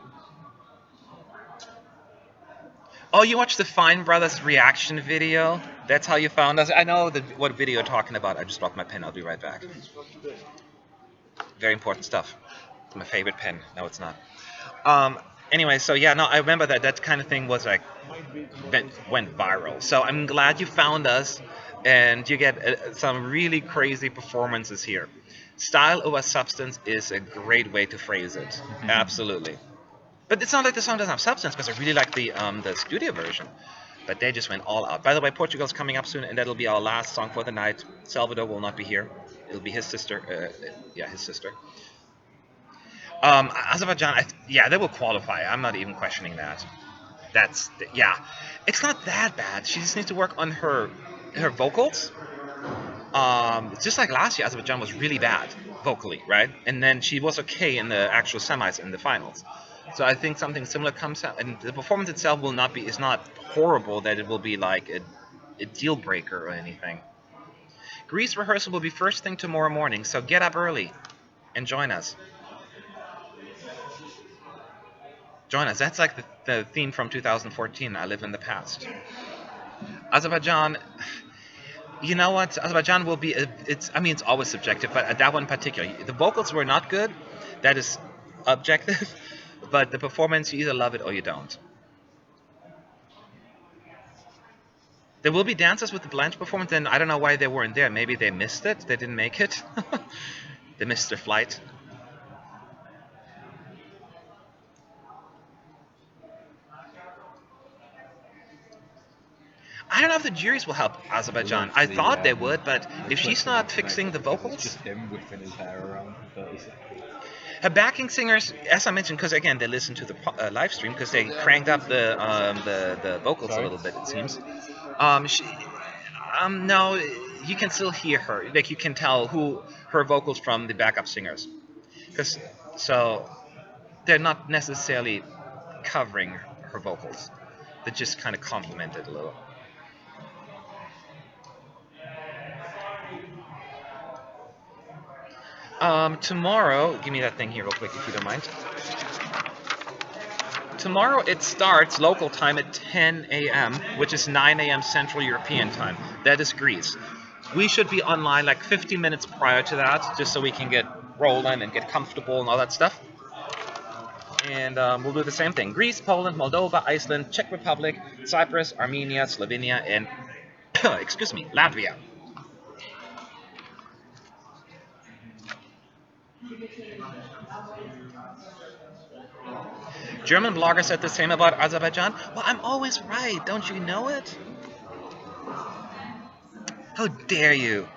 Oh, you watched the Fine Brothers reaction video? That's how you found us? I know what video you're talking about. I just dropped my pen. I'll be right back. Very important stuff. My favorite pen. No, it's not. Um, Anyway, so yeah, no, I remember that kind of thing was like went viral. So I'm glad you found us, and you get some really crazy performances here. Style over substance is a great way to phrase it. Absolutely. But it's not like the song doesn't have substance, because I really like the studio version. But they just went all out. By the way, Portugal's coming up soon, and that'll be our last song for the night. Salvador will not be here. It'll be his sister. Yeah, his sister. Azerbaijan, yeah, they will qualify. I'm not even questioning that. Yeah, it's not that bad. She just needs to work on her vocals. Just like last year, Azerbaijan was really bad vocally, right? And then she was okay in the actual semis and the finals. So I think something similar comes out, and the performance itself will not be is not horrible that it will be like a deal breaker or anything. Greece rehearsal will be first thing tomorrow morning, so get up early and join us. Join us. That's like the theme from 2014. I live in the past. Azerbaijan, you know what? Azerbaijan will be. It's. I mean, it's always subjective, but that one in particular, the vocals were not good. That is objective, but the performance, you either love it or you don't. There will be dances with the Blanche performance, and I don't know why they weren't there. Maybe they missed it. They didn't make it. They missed their flight. I don't know if the juries will help Azerbaijan. I thought they would, but if she's not fixing the vocals, just him whipping his hair around for 30 seconds. Her backing singers, as I mentioned, because again they listened to the live stream because they cranked up the vocals a little bit. It seems. She, no, you can still hear her. Like you can tell who her vocals from the backup singers, because so they're not necessarily covering her vocals. They just kind of complement it a little. Tomorrow, give me that thing here real quick if you don't mind. Tomorrow it starts local time at 10 a.m., which is 9 a.m. Central European time. That is Greece. We should be online like 15 minutes prior to that, just so we can get rolling and get comfortable and all that stuff. And we'll do the same thing. Greece, Poland, Moldova, Iceland, Czech Republic, Cyprus, Armenia, Slovenia, and excuse me, Latvia. German blogger said the same about Azerbaijan. Well, I'm always right. Don't you know it? How dare you?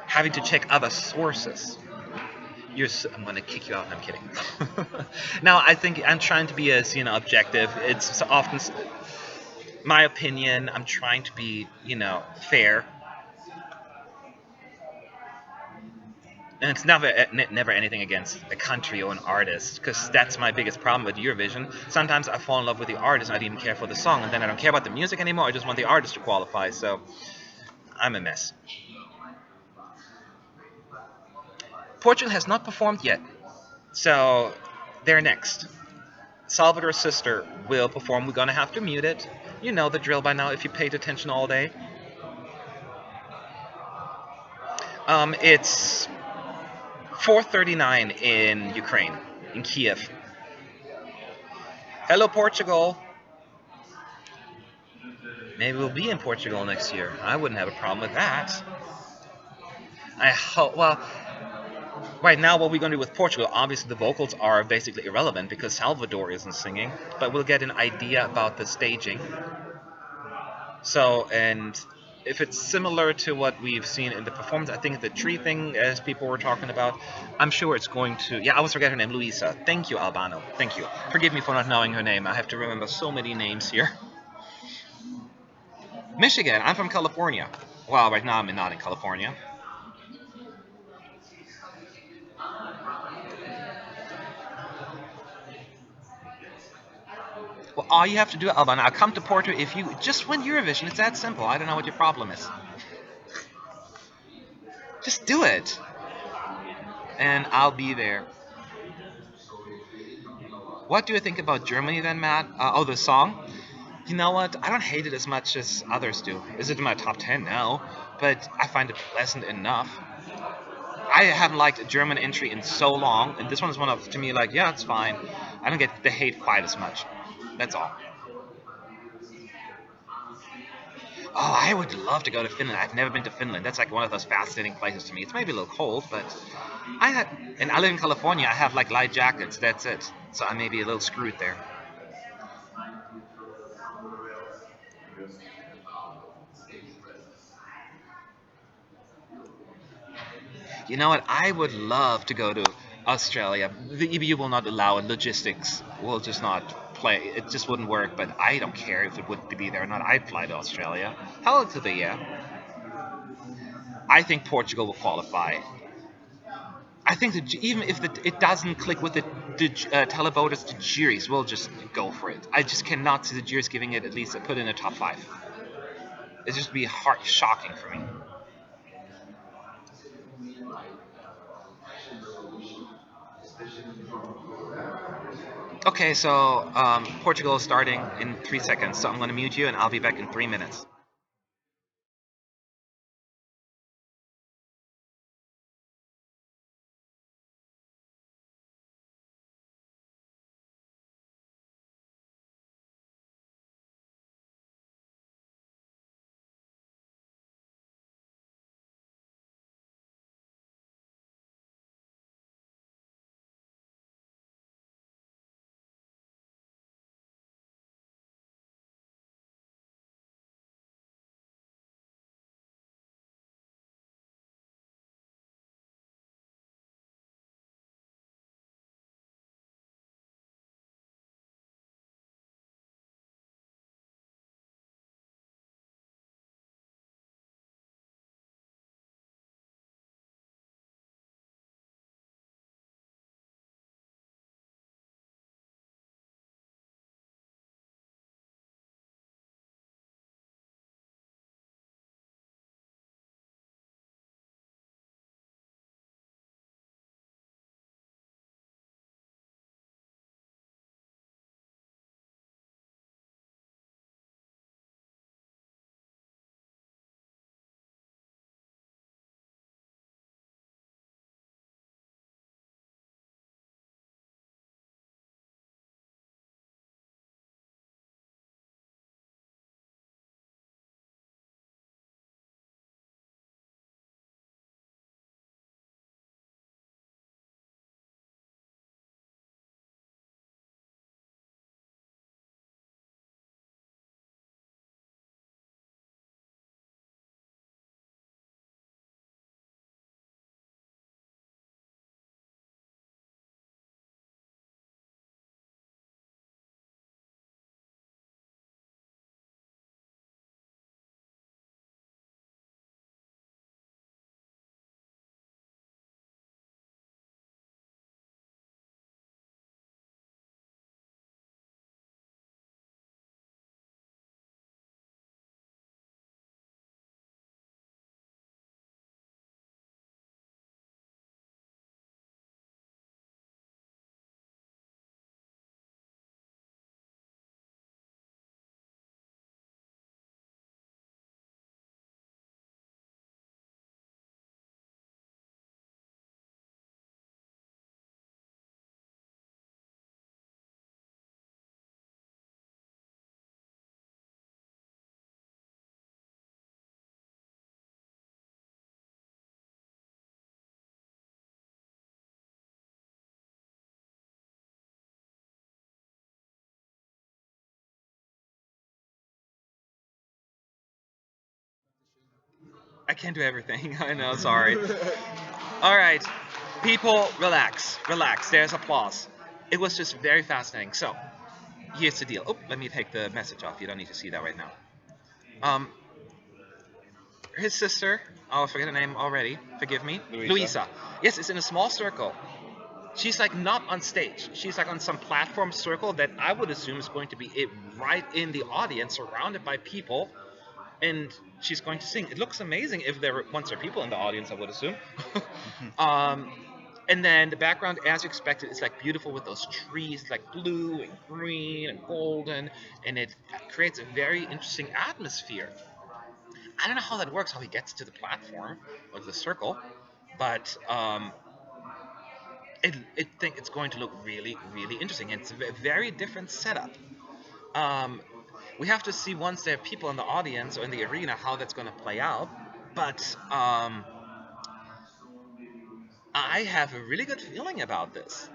Having to check other sources. I'm gonna kick you out. I'm kidding. Now, I think I'm trying to be as objective. It's often my opinion. I'm trying to be fair. And it's never anything against a country or an artist, because that's my biggest problem with Eurovision. Sometimes I fall in love with the artist, I don't even care for the song, and then I don't care about the music anymore. I just want the artist to qualify. So I'm a mess. Portugal has not performed yet, so they're next. Salvador's sister will perform. We're gonna have to mute it. You know the drill by now if you paid attention all day. It's 4:39 in Ukraine, in Kiev. Hello, Portugal. Maybe we'll be in Portugal next year. I wouldn't have a problem with that. I hope. Well, right now, what we're going to do with Portugal, obviously the vocals are basically irrelevant because Salvador isn't singing, but we'll get an idea about the staging. So, and if it's similar to what we've seen in the performance, I think the tree thing, as people were talking about, I'm sure it's going to. Yeah, I always forget her name, Luisa. Thank you, Albano. Thank you. Forgive me for not knowing her name. I have to remember so many names here. Michigan. I'm from California. Well, right now I'm not in California. Well, all you have to do, Albano, I'll come to Porto if you just win Eurovision. It's that simple. I don't know what your problem is. Just do it. And I'll be there. What do you think about Germany then, Matt? The song? You know what? I don't hate it as much as others do. Is it in my top 10? No. But I find it pleasant enough. I haven't liked a German entry in so long, and this one is one of to me like yeah, it's fine. I don't get the hate quite as much. That's all. Oh, I would love to go to Finland. I've never been to Finland. That's like one of those fascinating places to me. It's maybe a little cold, but I had, and I live in California. I have like light jackets. That's it. So I may be a little screwed there. You know what? I would love to go to Australia. The EBU will not allow it. Logistics will just not play. It just wouldn't work. But I don't care if it would be there or not. I'd fly to Australia. Hell to the yeah. I think Portugal will qualify. I think that even if it doesn't click with the televoters, the juries will just go for it. I just cannot see the juries giving it at least a put in a top five. It's just be heart shocking for me. Okay, so Portugal is starting in 3 seconds, so I'm going to mute you and I'll be back in 3 minutes. I can't do everything. I know, sorry. All right, people, relax, relax. There's applause. It was just very fascinating. So, here's the deal. Oh, let me take the message off. You don't need to see that right now. Um, his sister, oh, I forget her name already. Forgive me. Luisa. Yes, it's in a small circle. She's like not on stage. She's like on some platform circle that I would assume is going to be it right in the audience, surrounded by people, and she's going to sing. It looks amazing if there were once there are people in the audience, I would assume. um, and then the background, as you expected, is like beautiful with those trees, like blue and green and golden, and it creates a very interesting atmosphere. I don't know how that works, how he gets to the platform or the circle, but it think it's going to look really really interesting. It's a very different setup. Um, we have to see once there are people in the audience or in the arena how that's going to play out. But I have a really good feeling about this.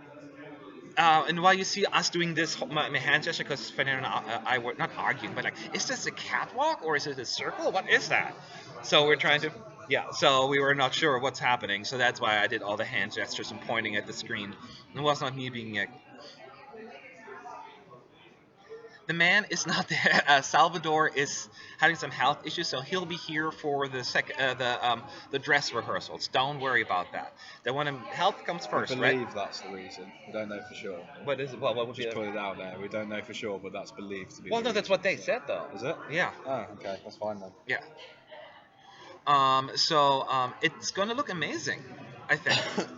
And while you see us doing this, my hand gesture, because Fernando and I were not arguing, but like, is this a catwalk or is it a circle? What is that? So we're trying to, yeah. So we were not sure what's happening. So that's why I did all the hand gestures and pointing at the screen. It was not me being a. The man is not there. Salvador is having some health issues, so he'll be here for the dress rehearsals. Don't worry about that. Then when health comes I first, believe right? that's the reason. We don't know for sure. What is it? What would be? Just put it out there. We don't know for sure, but that's believed to be. Well, the no, that's reason. what they said though. Is it? Yeah. Oh, okay. That's fine then. Yeah. It's gonna look amazing, I think.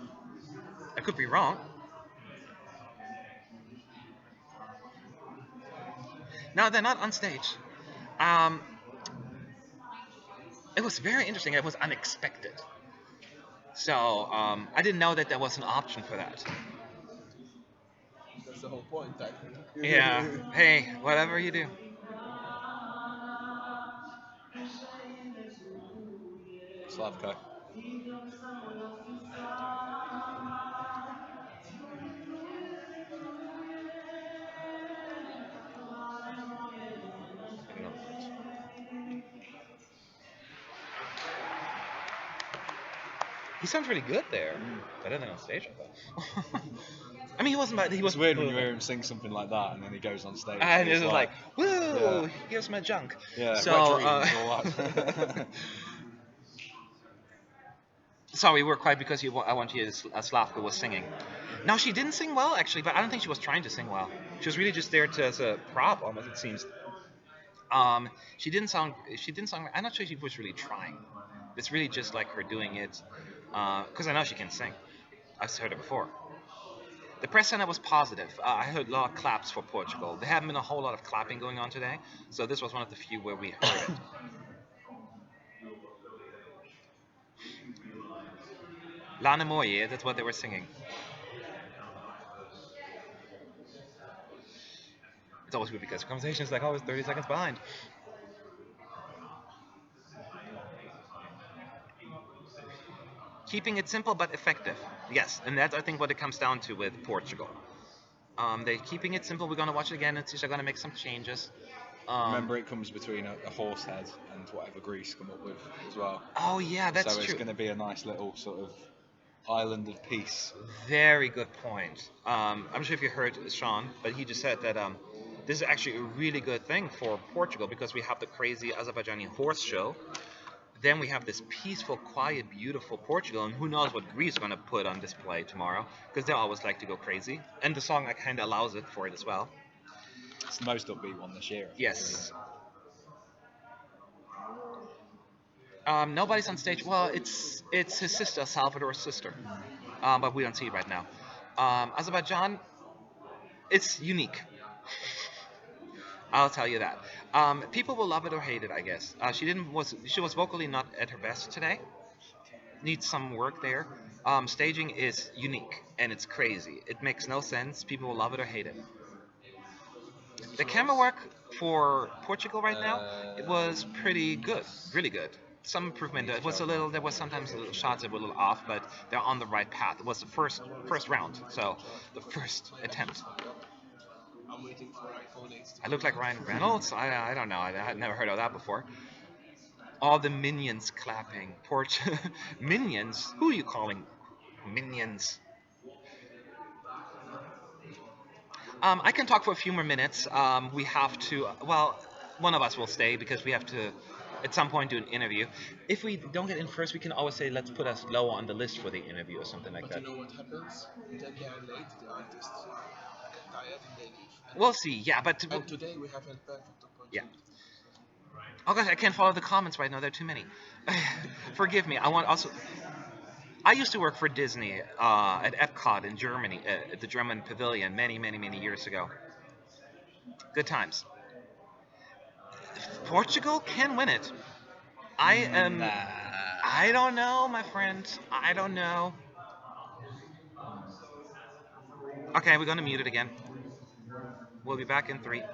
I could be wrong. No, they're not on stage. Um, it was very interesting. It was unexpected. So I didn't know that there was an option for that. That's the whole point, technically. Yeah. Hey, whatever you do. Slavko. He sounds really good there. Better than on stage, I thought. I mean, he wasn't bad. He was It's weird when you hear him sing something like that and then he goes on stage. and it's it's like, woo, Yeah. here's my junk. Yeah, So, wet dreams, all that. sorry, we were quiet because I want you to Slavka was singing. No, she didn't sing well actually, but I don't think she was trying to sing well. She was really just there as a prop, almost it seems. She didn't sound. She didn't sound. I'm not sure she was really trying. It's really just like her doing it, because I know she can sing. I've heard it before. The press center was positive. I heard a lot of claps for Portugal. There haven't been a whole lot of clapping going on today, so this was one of the few where we heard it. Lana Moye, that's what they were singing. It's always weird because the conversation is like always 30 seconds behind. Keeping it simple but effective. Yes, and that's I think what it comes down to with Portugal. They're keeping it simple. We're gonna watch it again and see if they're gonna make some changes. Remember, it comes between a horse head and whatever Greece come up with as well. Oh yeah, that's so it's true. going to be a nice little sort of island of peace. Very good point. I'm not sure if you heard Sean, but he just said that this is actually a really good thing for Portugal because we have the crazy Azerbaijani horse show. Then we have this peaceful, quiet, beautiful Portugal, and who knows what Greece is going to put on display tomorrow because they always like to go crazy. And the song kind of allows it for it as well. It's the most upbeat one this year. Yes. Nobody's on stage. Well, it's his sister, Salvador's sister, but we don't see it right now. Azerbaijan, it's unique. I'll tell you that. People will love it or hate it, I guess. She was vocally not at her best today. Needs some work there. Staging is unique and it's crazy. It makes no sense. People will love it or hate it. The camera work for Portugal right now, it was pretty good, really good. Some improvement. It was a little. There was sometimes a little shots that were a little off, but they're on the right path. It was the first round, so the first attempt. I'm waiting for iPhone 8 to I look like Ryan Reynolds. I don't know. I had never heard of that before. All the minions clapping. Minions? Who are you calling minions? I can talk for a few more minutes. We have to. Well, one of us will stay because we have to, at some point, do an interview. If we don't get in first, we can always say, let's put us low on the list for the interview or something like But that. you know what happens? Then they are late, the artists get tired and they leave. We'll see. Yeah, but And today we have a perfect opportunity. yeah. Oh gosh, I can't follow the comments right now. There are too many. Forgive me. I want also. I used to work for Disney at Epcot in Germany, at the German Pavilion, many, many, many years ago. Good times. Portugal can win it. I am. Nah. I don't know, my friend. I don't know. Okay, we're gonna mute it again. We'll be back in 3. Is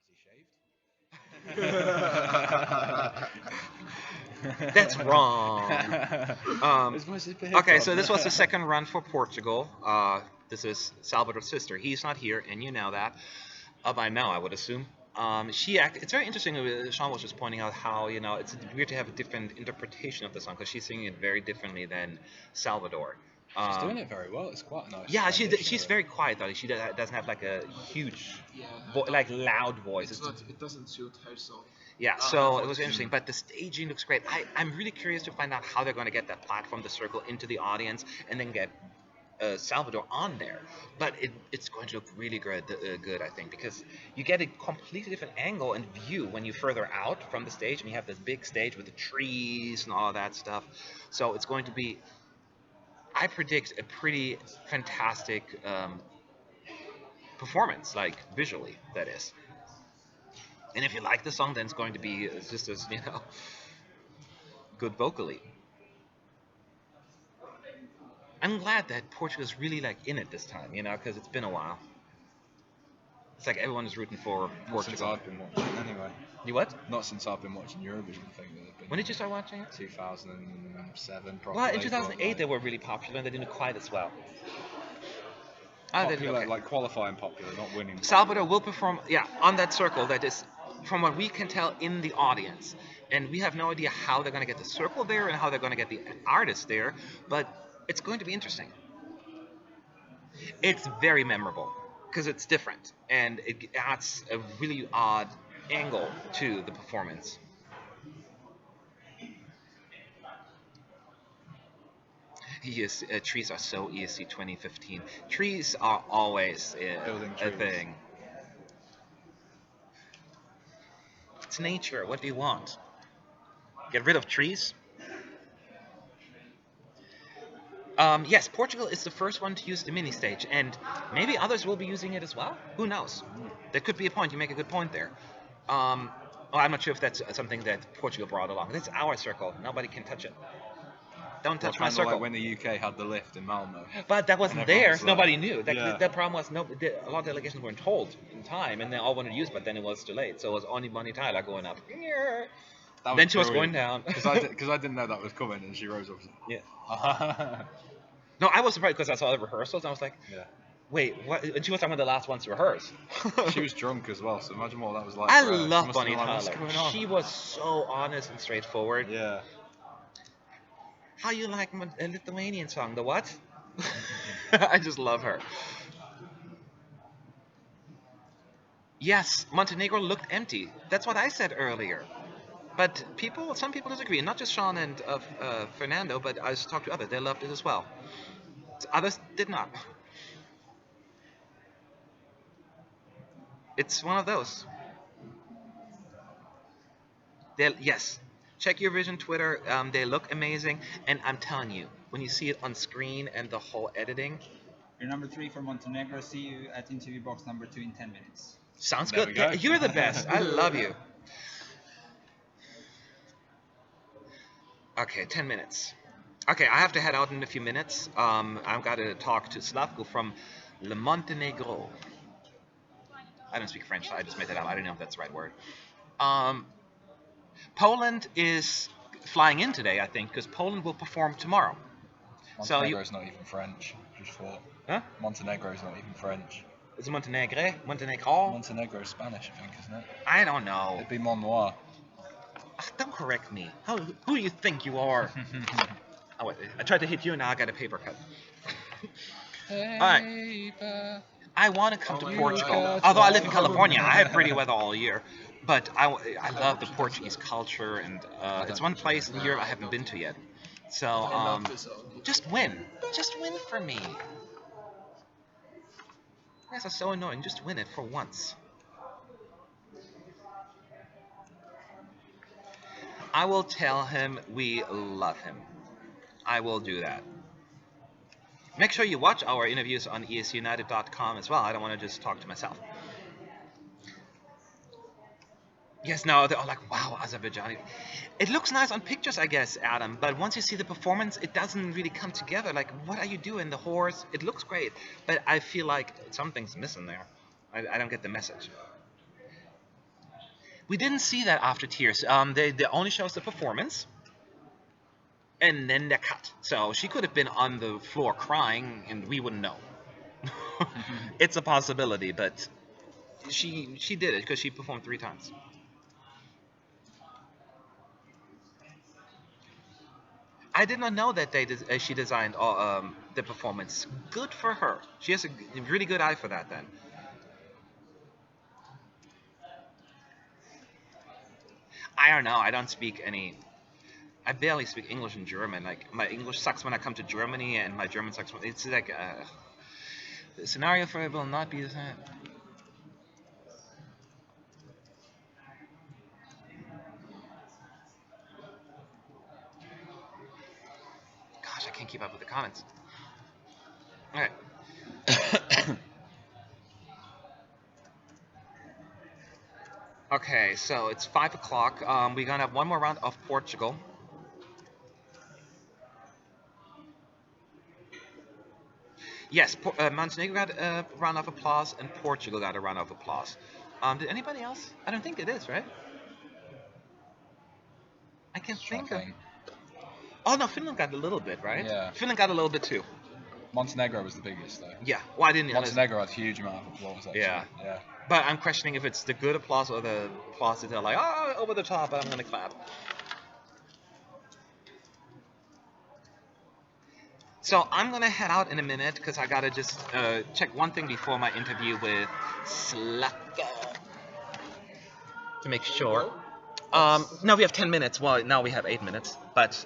he shaved? That's wrong. His voice is big Okay, on. so this was the second run for Portugal. This is Salvador's sister. He's not here, and you know that. By now, I would assume. It's very interesting. Sean was just pointing out how it's weird to have a different interpretation of the song because she's singing it very differently than Salvador. She's doing it very well. It's quite a nice. Yeah, rendition she's of it. very quiet though. She doesn't have like a huge, Yeah, like loud voice. it's not. It doesn't suit her song. Yeah, Her so it was voice. interesting, but the staging looks great. I'm really curious to find out how they're going to get that platform, the circle, into the audience, and then get Salvador on there. But it's going to look really good, I think, because you get a completely different angle and view when you're further out from the stage, and you have this big stage with the trees and all that stuff. So it's going to be, I predict, a pretty fantastic performance, like visually, that is. And if you like the song, then it's going to be just as good vocally. I'm glad that Portugal's really like in it this time, because it's been a while. It's like everyone is rooting for Not since Portugal. I've been watching, anyway. You what? Not since I've been watching Eurovision. I think that they've been. When did you start watching it? 2007, probably. Well, in 2008 they were really popular and they didn't quite as well. They did Popular, okay. like qualifying popular, not winning. Salvador will perform, on that circle that is, from what we can tell, in the audience. And we have no idea how they're going to get the circle there and how they're going to get the artists there, but it's going to be interesting. It's very memorable because it's different and it adds a really odd angle to the performance. trees are so ESC 2015. Trees are always Building a trees. thing. It's nature. What do you want? Get rid of trees? Yes, Portugal is the first one to use the mini stage, and maybe others will be using it as well. Who knows? There could be a point. You make a good point there. Well, I'm not sure if that's something that Portugal brought along. It's our circle. Nobody can touch it. Don't touch my Kind of circle. like when the UK had the lift in Malmo. But that wasn't And everyone theirs. was like- Nobody knew. Yeah. The problem was a lot of delegations weren't told in time, and they all wanted to use, but then it was too late. So it was only Bonnie Tyler going up. That Then she was going down. Because I didn't know that was coming, and she rose up. Yeah. No, I was surprised because I saw the rehearsals, and I was like, Yeah. wait, what? And she was one of the last ones to rehearse. She was drunk as well, so imagine what that was like. I for her. She love must have Bonnie been like, Tyler. "What's going on?" She was so honest and straightforward. Yeah. How you like a Lithuanian song? The what? I just love her. Yes, Montenegro looked empty. That's what I said earlier. But some people disagree. Not just Sean and Fernando, but I talked to others. They loved it as well. Others did not. It's one of those. Yes, check Eurovision Twitter. They look amazing, and I'm telling you, when you see it on screen and the whole editing, You're number 3 for Montenegro. See you at interview box number 2 in 10 minutes. sounds There good. we go. You're the best. I love you. Okay, 10 minutes. Okay, I have to head out in a few minutes. I've got to talk to Slavko from Le Montenegro. I don't speak French, so I just made that up. I don't know if that's the right word. Poland is flying in today, I think, because Poland will perform tomorrow. Montenegro's not even French. Just thought. Huh? Montenegro's not even French. Is it Montenegro? Montenegro? Montenegro's Spanish, I think, isn't it? I don't know. It'd be Mon Noir. Don't correct me. Who do you think you are? Oh, wait, I tried to hit you and now I got a paper cut. Alright. I want to come to Portugal. Although I live in California, I have pretty weather all year. But I love the Portuguese culture, and it's one place in Europe I haven't been to yet. So, I love this song. just win. Just win for me. You guys are so annoying. Just win it for once. I will tell him we love him. I will do that. Make sure you watch our interviews on escunited.com as well. I don't want to just talk to myself. Yes, no, they're all like, wow, Azerbaijan. It looks nice on pictures, I guess, Adam, but once you see the performance, it doesn't really come together. Like, what are you doing? The horse, it looks great, but I feel like something's missing there. I don't get the message. We didn't see that after Tears. They only show us the performance, and then the cut. So she could have been on the floor crying, and we wouldn't know. It's a possibility, but she did it because she performed 3 times. I did not know that she designed the performance. Good for her. She has a really good eye for that then. I don't know. I don't speak any. I barely speak English and German. Like, my English sucks when I come to Germany, and my German sucks when it's like the scenario for it will not be the same. Gosh, I can't keep up with the comments. All right. Okay, so it's 5 o'clock. We're gonna have one more round of Portugal. Yes, Montenegro got a round of applause, and Portugal got a round of applause. Did anybody else? I don't think it is, right? I can't think of. Oh no, Finland got a little bit, right? Yeah. Finland got a little bit too. Montenegro was the biggest, though. Yeah. Well, I didn't. Montenegro had a huge amount of applause, actually. Yeah. Yeah. But I'm questioning if it's the good applause or the applause that they're like, oh, over the top, I'm gonna clap. So I'm gonna head out in a minute because I gotta just check one thing before my interview with Slavko to make sure. No, we have 10 minutes. Well, now we have 8 minutes. But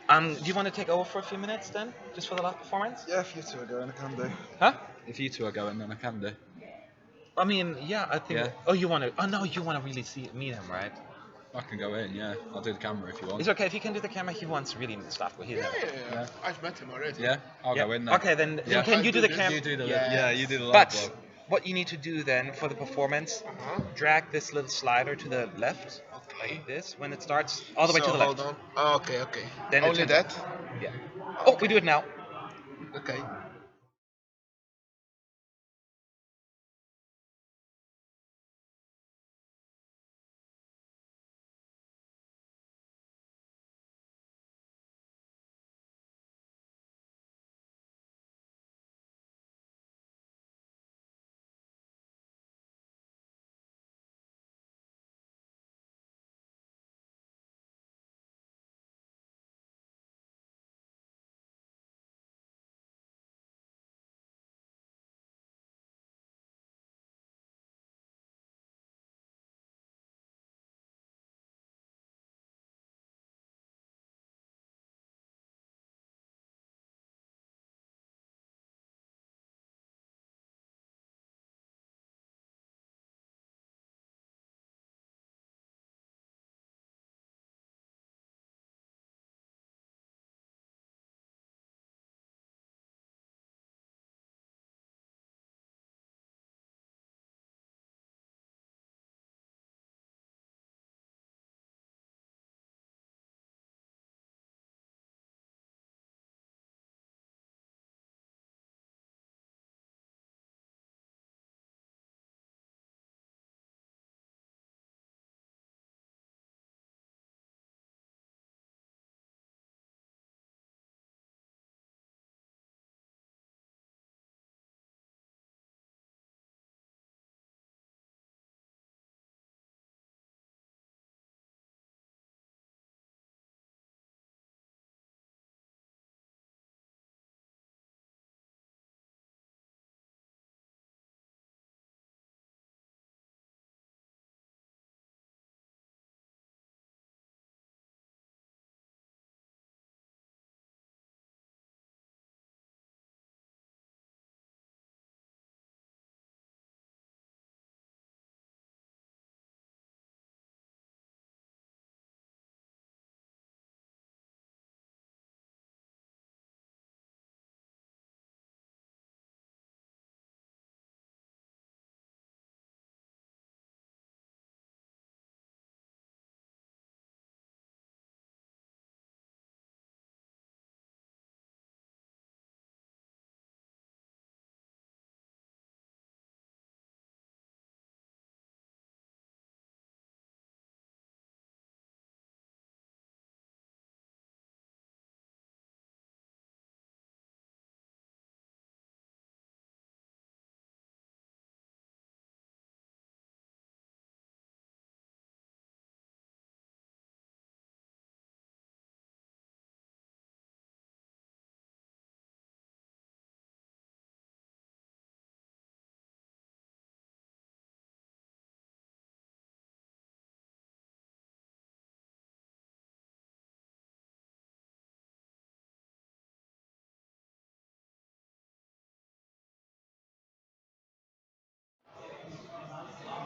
Do you want to take over for a few minutes then, just for the last performance? Yeah, if you two are going, I can do. Huh? If you two are going, then I can do. I mean, yeah, I think. Yeah. Oh, you want to? Oh no, you want to really see meet him, right? I can go in, yeah. I'll do the camera if you want. It's okay if you can do the camera. He wants really stuff. But he's Yeah, never. yeah, yeah. Yeah. I've met him already. Yeah, I'll Yeah. go in then. Okay, then Yeah. can I'll you do do the this. camera? You do the Yes. yeah, you do the live But vlog. what you need to do then for the performance, Uh-huh. drag this little slider to the left, Okay. like this, when it starts, all the way So, to the left. hold on. Oh, okay, okay. Then it Only turns that? on. Yeah. Oh, we do it now. Okay.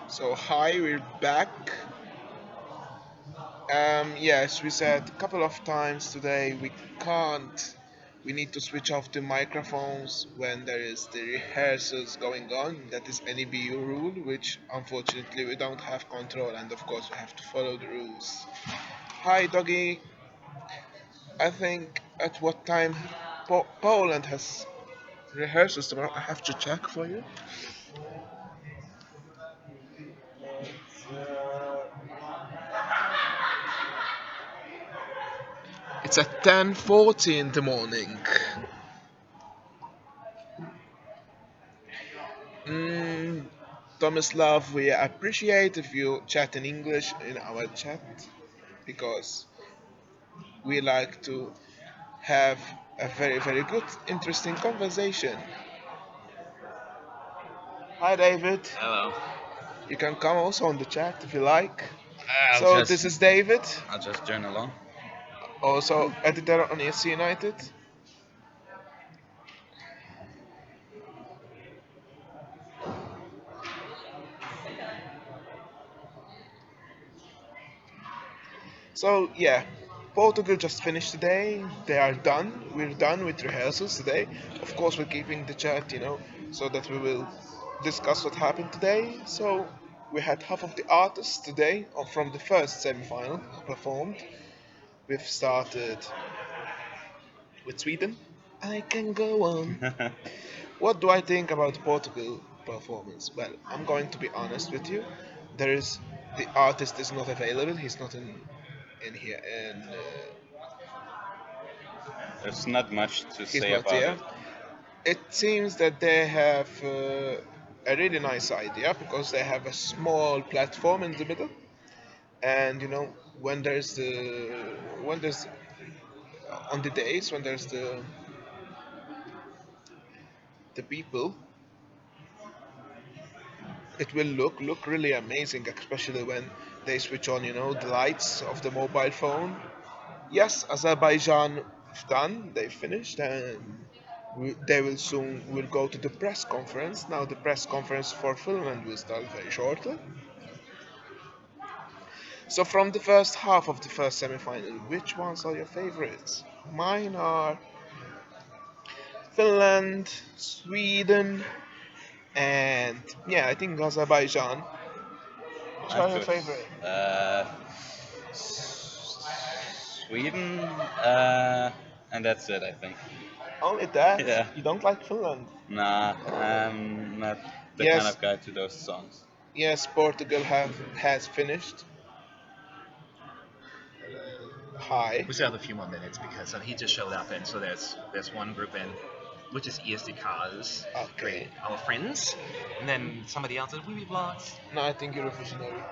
So, hi, we're back. Yes, we said a couple of times today we can't. We need to switch off the microphones when there is the rehearsals going on. That is any BU rule, which unfortunately we don't have control, and of course we have to follow the rules. Hi, doggy. I think at what time Poland has rehearsals tomorrow? I have to check for you. It's at 10:40 in the morning. Mm, Tomislav, we appreciate if you chat in English in our chat because we like to have a very, very good, interesting conversation. Hi, David. Hello. You can come also on the chat if you like. I'll So, just this is David. I'll just join along. Also, editor on ESC United. So yeah, Portugal just finished today. They are done. We're done with rehearsals today. Of course, we're keeping the chat, so that we will discuss what happened today. So we had half of the artists today from the first semi-final performed. We've started with Sweden. I can go on. What do I think about Portugal performance? Well, I'm going to be honest with you. There is the artist is not available. He's not in here, and There's not much to he's say not about here. it. It seems that they have a really nice idea because they have a small platform in the middle, and when there's the when there's on the days when there's the people, it will look really amazing, especially when they switch on the lights of the mobile phone. Yes, Azerbaijan done, they finished, and they will go to the press conference. Now the press conference for Finland will start very shortly. So from the first half of the first semi-final, which ones are your favorites? Mine are Finland, Sweden, and yeah, I think Azerbaijan. Which I are your put favorite? Sweden, and that's it, I think. Only that? Yeah. You don't like Finland? Nah, I'm not the kind Yes, of guy to those songs. yes, Portugal has finished. Hi. We still have a few more minutes because he just showed up, and so there's one group in, which is ESC Cause, great, Okay. our friends, and then somebody else is Wee Wee Vlogs. No, I think Eurovisionary.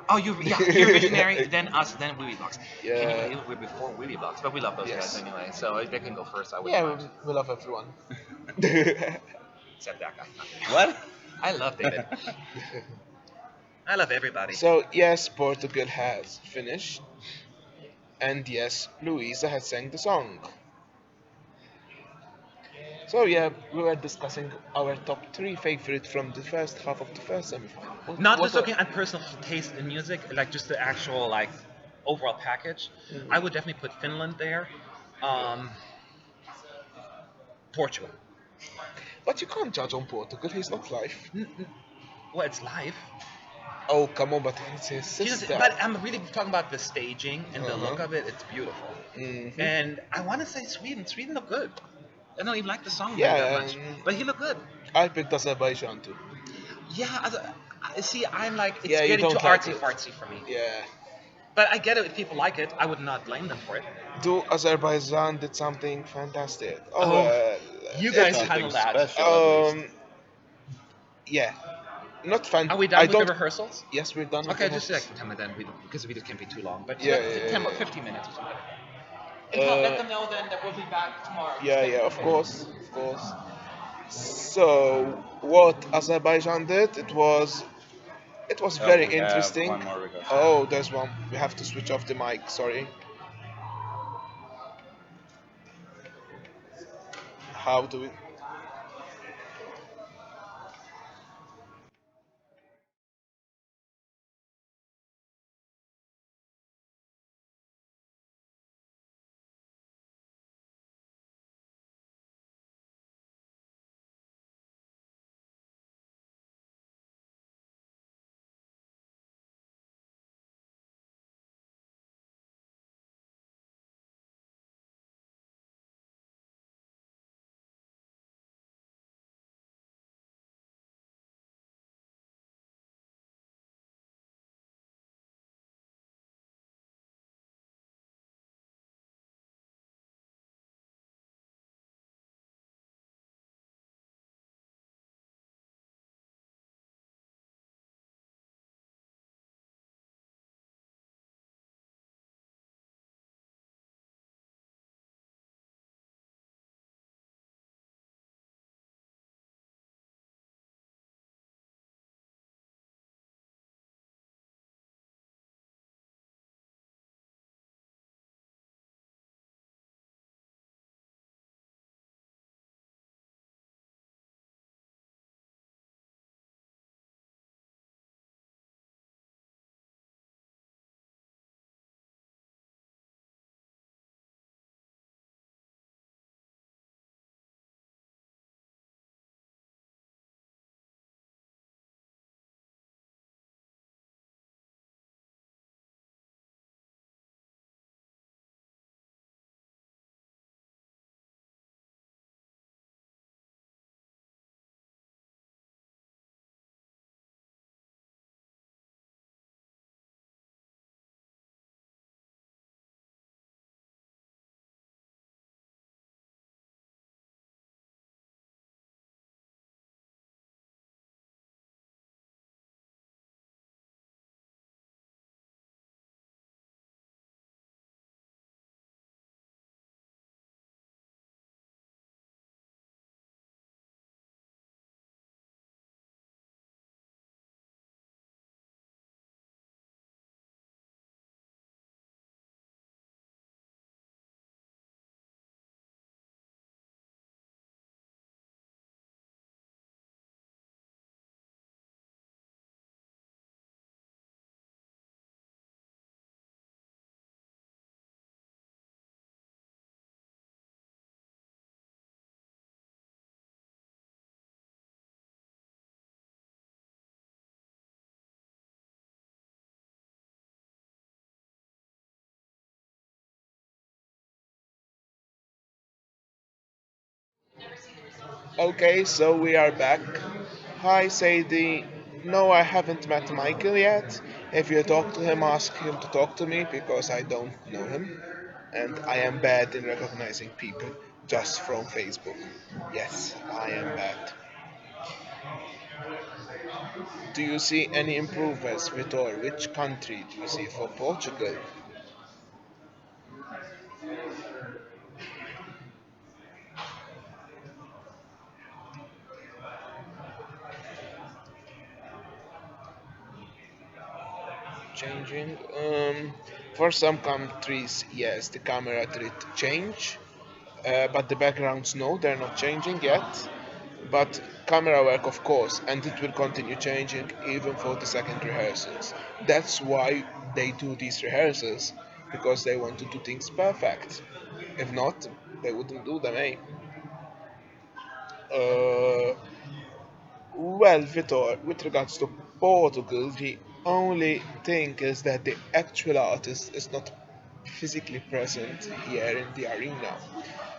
Oh, you're visionary, then us, then Wee Wee Vlogs. Can you Yeah. believe we're before Wee Wee Vlogs? But we love those guys Yes. anyway, so if they can go first, I wouldn't Yeah, mind. we love everyone. Except that guy. What? I love David. I love everybody. So yes, Portugal has finished, and yes, Louisa has sang the song. So yeah, we were discussing our top three favorite from the first half of the first semifinal. Not What just are- looking at personal taste in music, like just the actual like overall package. I would definitely put Finland there. Um, Portugal. But you can't judge on Portugal. He's not live. Well, it's live. Oh come on, but it's his sister. But I'm really talking about the staging and the look Uh-huh. of it. It's beautiful. Mhm. And I want to say Sweden. Sweden looked good. I don't even like the song really that Yeah, much, but he looked good. I picked Azerbaijan too. Yeah, see, I'm like, it's Yeah, you getting too don't like artsy it. fartsy for me. Yeah. But I get it if people like it. I would not blame them for it. Do Azerbaijan did something fantastic. Oh Oh, well. you guys It, handle Something that. special, at least. yeah. Not fan. Are we I done with the don't. rehearsals? Yes, we're done with Okay, the just like horses. tell me then, because the video can't be too long. But Yeah, like yeah, 10 yeah, or yeah. 15 minutes or something. And let Uh, them know then that we'll be back tomorrow. yeah, yeah, of course, of course. So what Azerbaijan did, it was Oh, very we have interesting. one more rehearsal. Oh, there's one. We have to switch off the mic. Sorry. How do we? Okay, so we are back. Hi, Sadie. No, I haven't met Michael yet. If you talk to him, ask him to talk to me because I don't know him. And I am bad in recognizing people just from Facebook. Yes, I am bad. Do you see any improvements, Vitor? Which country do you see for Portugal? Changing? For some countries, yes, the camera did change. But the backgrounds, no, they're not changing yet. But camera work, of course, and it will continue changing even for the second rehearsals. That's why they do these rehearsals, because they want to do things perfect. If not, they wouldn't do them, eh? Uh, well, Vitor, with regards to Portugal, the only thing is that the actual artist is not physically present here in the arena.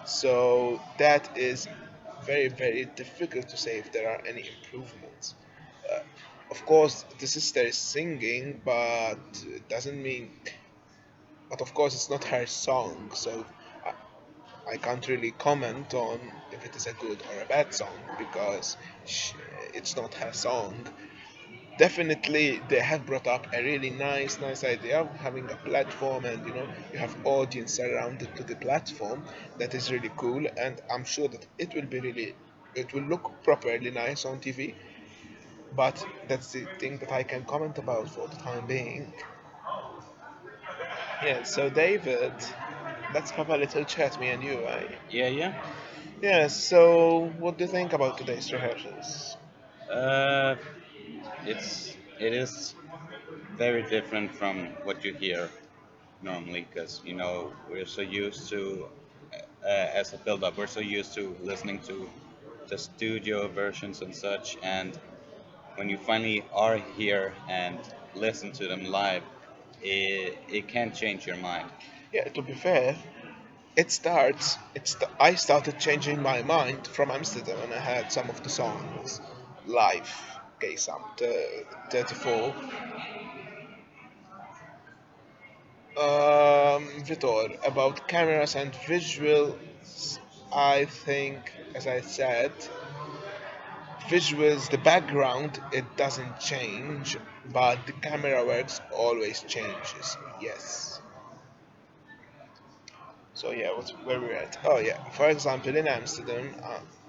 So that is very, very difficult to say if there are any improvements. Uh, of course, the sister is singing, but it doesn't mean. But of course, it's not her song, so I can't really comment on if it is a good or a bad song because it's not her song. Definitely, they have brought up a really nice idea of having a platform, and you have audience surrounded to the platform. That is really cool, and I'm sure that it will look properly nice on TV. But that's the thing that I can comment about for the time being. Yeah. So David, let's have a little chat, me and you, right? Yeah, yeah. Yeah. So what do you think about today's rehearsals? Uh, it is very different from what you hear normally, because we're so used to, as a build-up, we're so used to listening to the studio versions and such, and when you finally are here and listen to them live, it can change your mind. Yeah. To be fair, I started changing my mind from Amsterdam and I had some of the songs live. Okay, some 34. Vitor, about cameras and visuals, I think, as I said, visuals, the background, it doesn't change, but the camera works always changes. Yes. So yeah, where we're at? Oh yeah. For example, in Amsterdam,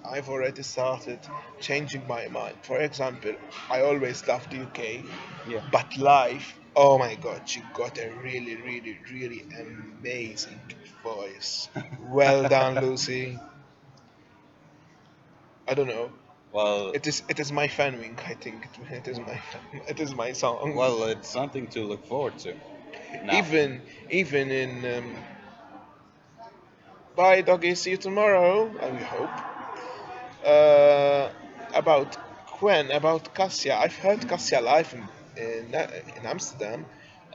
I've already started changing my mind. For example, I always loved the UK, Yeah. but live, oh my God, she got a really amazing voice. Well done, Lucy. I don't know. well, It is my fan wing. I think it is my it is my song. well, it's something to look forward to. Now, Even in bye doggy, see you tomorrow. I will hope. About about Cassia. I've heard Cassia live in Amsterdam,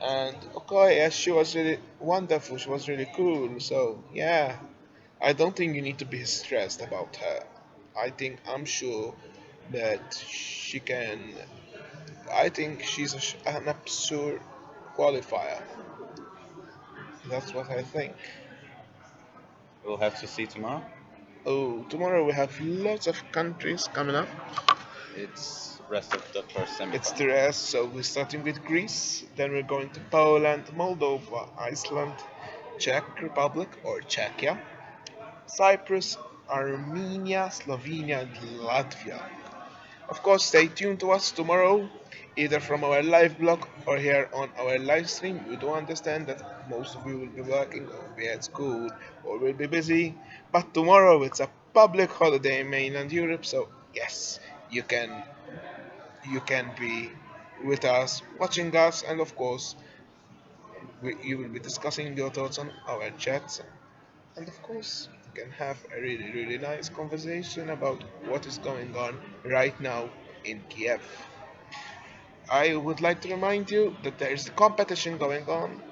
and okay, yeah, she was really wonderful. She was really cool. So yeah, I don't think you need to be stressed about her. I'm sure that she can. I think she's an absurd qualifier. That's what I think. we'll have to see tomorrow. Oh, tomorrow we have lots of countries coming up. It's rest of the first It's semifinal. the rest, so we're starting with Greece, then we're going to Poland, Moldova, Iceland, Czech Republic or Czechia, Cyprus, Armenia, Slovenia, and Latvia. Of course, stay tuned to us tomorrow, either from our live blog or here on our live stream. We do understand that most of you will be working or be at school or will be busy, but tomorrow it's a public holiday in mainland Europe, so yes, you can you can be with us, watching us, and of course, you will be discussing your thoughts on our chats. And of course, you can have a really nice conversation about what is going on right now in Kiev. I would like to remind you that there is a competition going on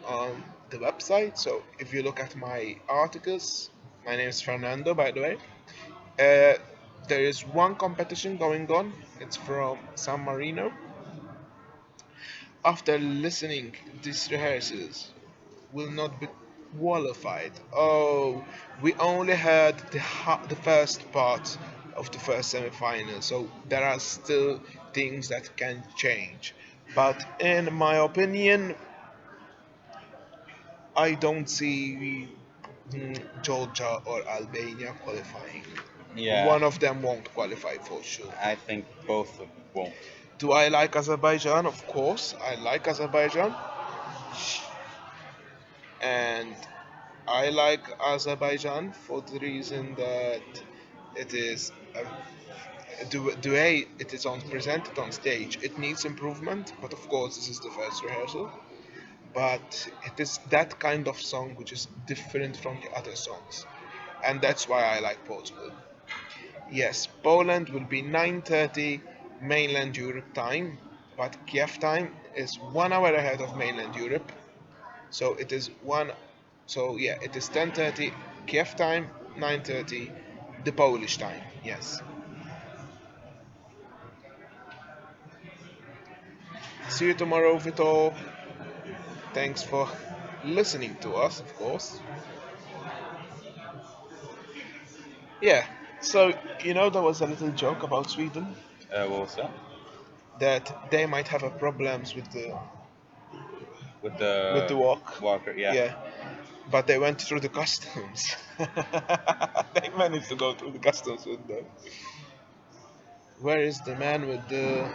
the website. So if you look at my articles, my name is Fernando, by the way. Uh, there is one competition going on. It's from San Marino. After listening these rehearsals, will not be qualified. Oh, we only had the first part of the first semi-final, so there are still things that can change. But in my opinion, I don't see Georgia or Albania qualifying. Yeah, One of them won't qualify for sure. I think both won't. Do I like Azerbaijan? Of course, I like Azerbaijan, and I like Azerbaijan for the reason that it is the way it is on presented on stage. It needs improvement, but of course this is the first rehearsal. But it is that kind of song which is different from the other songs, and that's why I like Portugal. Yes, Poland will be 9:30 mainland Europe time, but Kiev time is 1 hour ahead of mainland Europe. So it is one. So yeah, it is 10:30 Kiev time, 9:30 the Polish time. Yes. See you tomorrow, Vito. Thanks for listening to us, of course. Yeah. So there was a little joke about Sweden What was that? that they might have a problems with the With with the the walk. Walker, yeah. Yeah. But they went through the customs. They managed to go through the customs with them. Where is the man with the?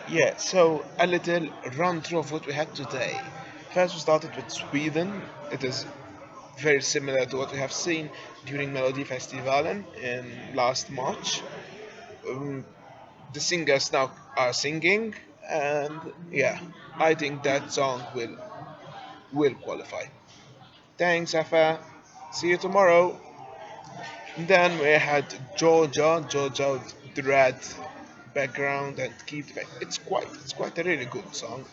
Yeah, so a little run through of what we had today. First, we started with Sweden. It is very similar to what we have seen during Melody Festivalen in last March. Um, the singers now are singing, and yeah, I think that song will qualify. Thanks, Afa. See you tomorrow. Then we had Georgia. Georgia with the red background and keep the. It's quite a really good song.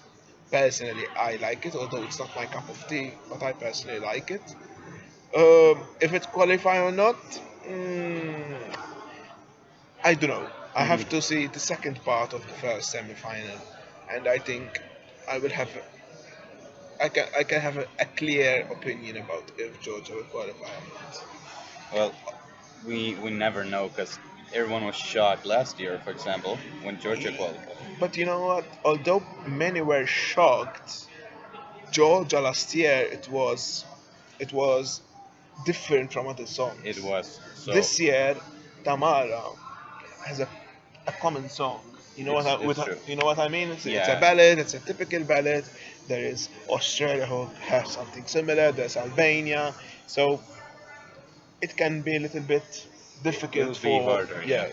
Personally, I like it, although it's not my cup of tea, but I personally like it. If it qualify or not, mm, I don't know. I Mhm. have to see the second part of the first semi-final, and I think I will have. I can have a clear opinion about if Georgia will qualify or not. Well, we never know because everyone was shocked last year, for example, when Georgia qualified. But you know what? Although many were shocked, Georgia last year it was different from other It songs. was so. This year, Tamara has a common song. You know what I It's true. you know what I mean? It's a Yeah, ballad. It's a typical ballad. There is Australia who has something similar. There's Albania, so it can be a little bit will difficult be for harder. Yeah, yeah.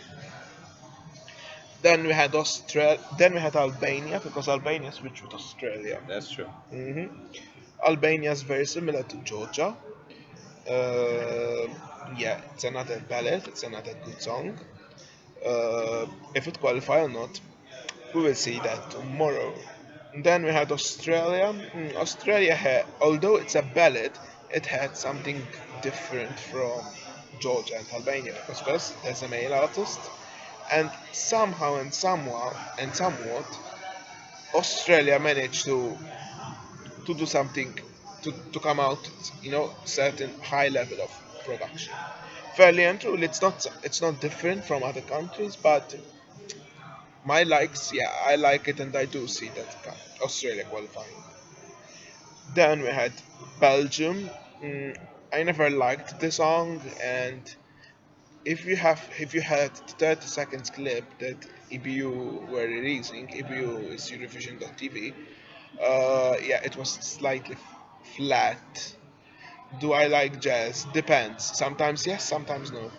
Then we had Australia. Then we had Albania because Albania switched with Australia. that's true. hmm Albania is very similar to Georgia. Uh, yeah, it's another ballad. It's another good song. If it qualify or not, we will see that tomorrow. Then we had Australia. Australia had, although it's a ballad, it had something different from Georgia and Albania because first there's a male artist, and somehow and somewhat, Australia managed to do something to come out, certain high level of production. Fairly and truly, it's not different from other countries, but my likes, yeah, I like it, and I do see that Australia qualifying. Then we had Belgium. Mm, I never liked the song, and if you had the 30 seconds clip that EBU were releasing, EBU is Eurovision.tv. Yeah, it was slightly flat. Do I like jazz? Depends. Sometimes yes, sometimes no.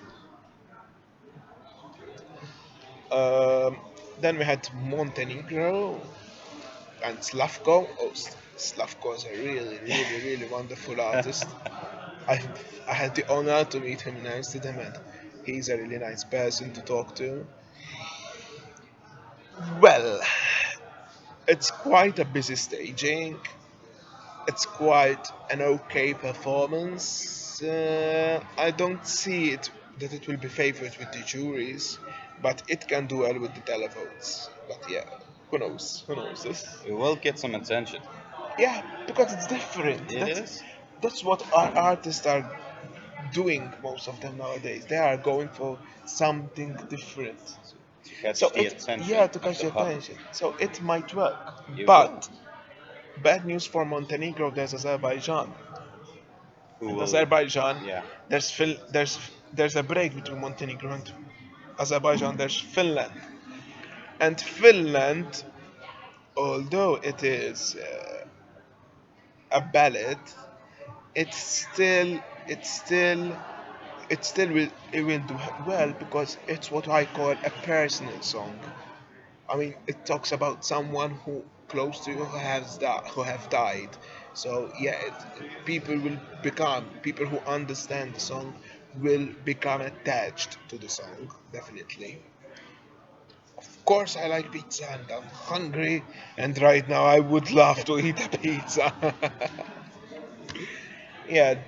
Um, then we had Montenegro and Slavko. Oh, Slavko is a really, really, really wonderful artist. I I had the honor to meet him in Amsterdam, and he's a really nice person to talk to. Well, it's quite a busy staging. It's quite an okay performance. I don't see it that it will be favored with the juries, but it can do well with the televotes. But yeah, who knows? Who knows this? It will get some attention. Yeah, because it's different. It is. That's what our artists are doing. Most of them nowadays, they are going for something different. To catch So the it, yeah, attention to of catch the the public. attention. So it might work. It will. But bad news for Montenegro. There's Azerbaijan. Who And will? Azerbaijan, Yeah. there's a break between Montenegro and Azerbaijan. There's Finland, and Finland, although it is a ballad, it's still it's still it will do well because it's what I call a personal song. I mean, it talks about someone who close to you who have died. So yeah, people who understand the song will become attached to the song definitely. Of course, I like pizza and I'm hungry, and right now I would love to eat a pizza. Yeah,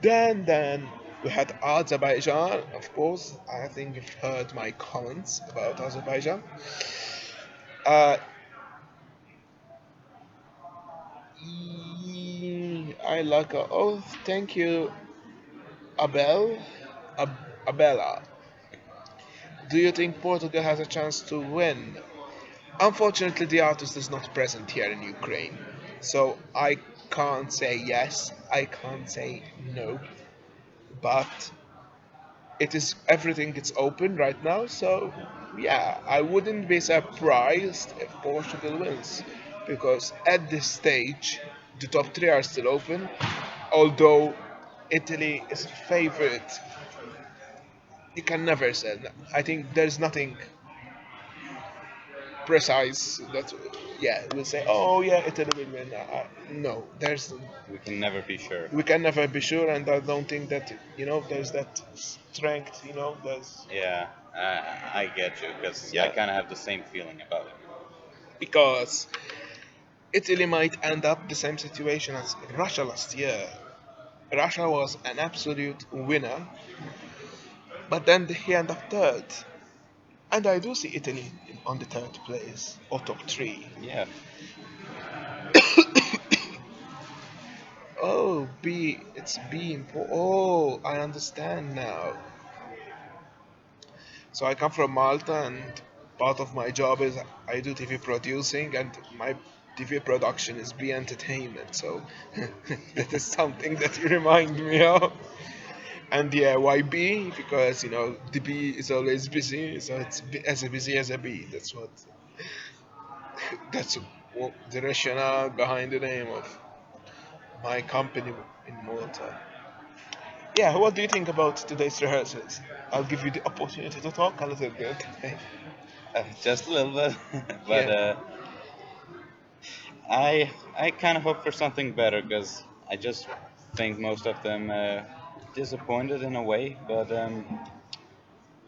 then we had Azerbaijan. Of course, I think you've heard my comments about Azerbaijan. Uh, I like a oh thank you Abel Abella. Do you think Portugal has a chance to win? Unfortunately, the artist is not present here in Ukraine, so I can't say yes. I can't say no. But it is everything is open right now, so yeah, I wouldn't be surprised if Portugal wins because at this stage the top three are still open, although Italy is a favorite. You can never say. I think there's nothing precise that yeah we'll say. Oh yeah, Italy will win. No, there's We can never be sure. we can never be sure, and I don't think that there's that strength. There's Yeah, I get you because I yeah kind of have the same feeling about it. because Italy might end up the same situation as Russia last year. Russia was an absolute winner, but then he ended up third. And I do see Italy on the third place or top three. Yeah, Oh, it's Oh, I understand now. So I come from Malta, and part of my job is I do TV producing, and my TV production is B Entertainment. So that is something that you remind me of. And yeah, why B? Because the B is always busy, so it's as busy as a bee. That's what the rationale behind the name of my company in Malta. Yeah, what do you think about today's rehearsals? I'll give you the opportunity to talk a little bit. just a little bit, but Yeah. I kind of hope for something better because I just think most of them disappointed in a way. But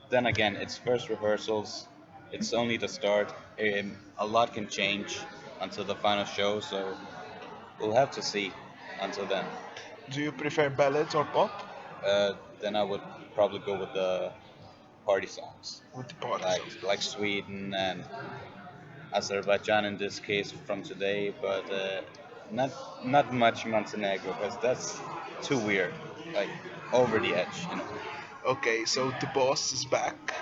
then again, it's first rehearsals. It's only the start. A lot can change until the final show, so we'll have to see until then. Do you prefer ballads or pop? Then I would probably go with the party songs, With the party like songs. Sweden and Azerbaijan in this case from today, but not not much Montenegro because that's too weird, like over the edge, you know. Okay, so the boss is back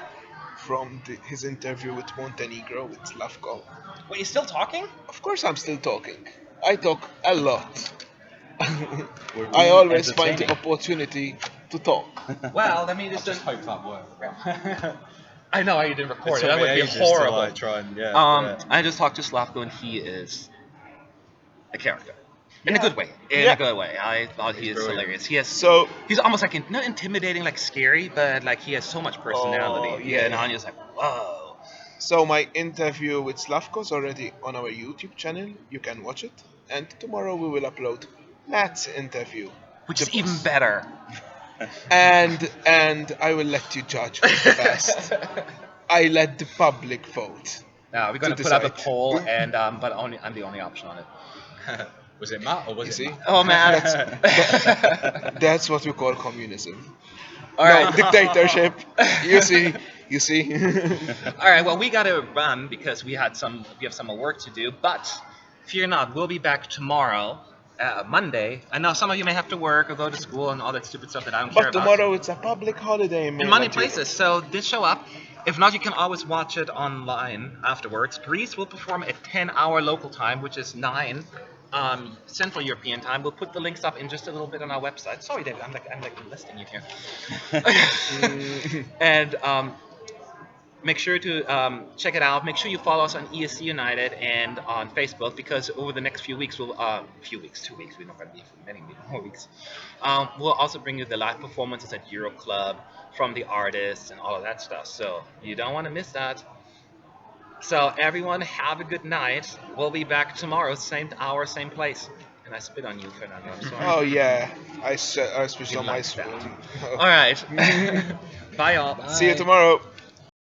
from his interview with Montenegro with Slavko. Wait, you still talking? Of course, I'm still talking. I talk a lot. We're I being always find the entertaining. opportunity to talk. Well, let me I've just. just hoped that worked. I know you didn't record It it. took That me would be ages to horrible. like try and yeah. I just talked to Slavko, and he is a character. In a Yeah. good way. In Yeah. a good way. I thought he He's is brilliant. hilarious. He has. So, He's almost like not intimidating, like scary, but like he has so much personality. oh Yeah, and yeah. I'm just like, whoa. So my interview with Slavko is already on our YouTube channel. You can watch it. And tomorrow we will upload Matt's interview. Which The is even boss. better. And I will let you judge who's the best. I let the public vote. We're going to to put up a decide. poll, and but only I'm the only option on it. Was it Matt or was You it see? Matt? Oh man. That's what we call communism. All No, right. dictatorship. You see, you see. All right. Well, we gotta run because we have some more work to do. But fear not, we'll be back tomorrow, Monday. I know some of you may have to work or go to school and all that stupid stuff that I don't care But about. tomorrow it's a public holiday, In man. many What do you- places. So did show up. If not, you can always watch it online afterwards. Greece will perform at 10-hour local time, which is 9 Central European time. We'll put the links up in just a little bit on our website. Sorry, David, I'm like enlisting you here. And make sure to check it out. Make sure you follow us on ESC United and on Facebook because over the next few weeks, 2 weeks, we're not going to be for many more weeks. We'll also bring you the live performances at Euro Club from the artists and all of that stuff. So you don't want to miss that. So everyone, have a good night. We'll be back tomorrow, same hour, same place. And I spit on you, Fernando. I'm sorry. Oh yeah, I switched You on my like that. spoon. All right. Bye, y'all. See you Bye. tomorrow.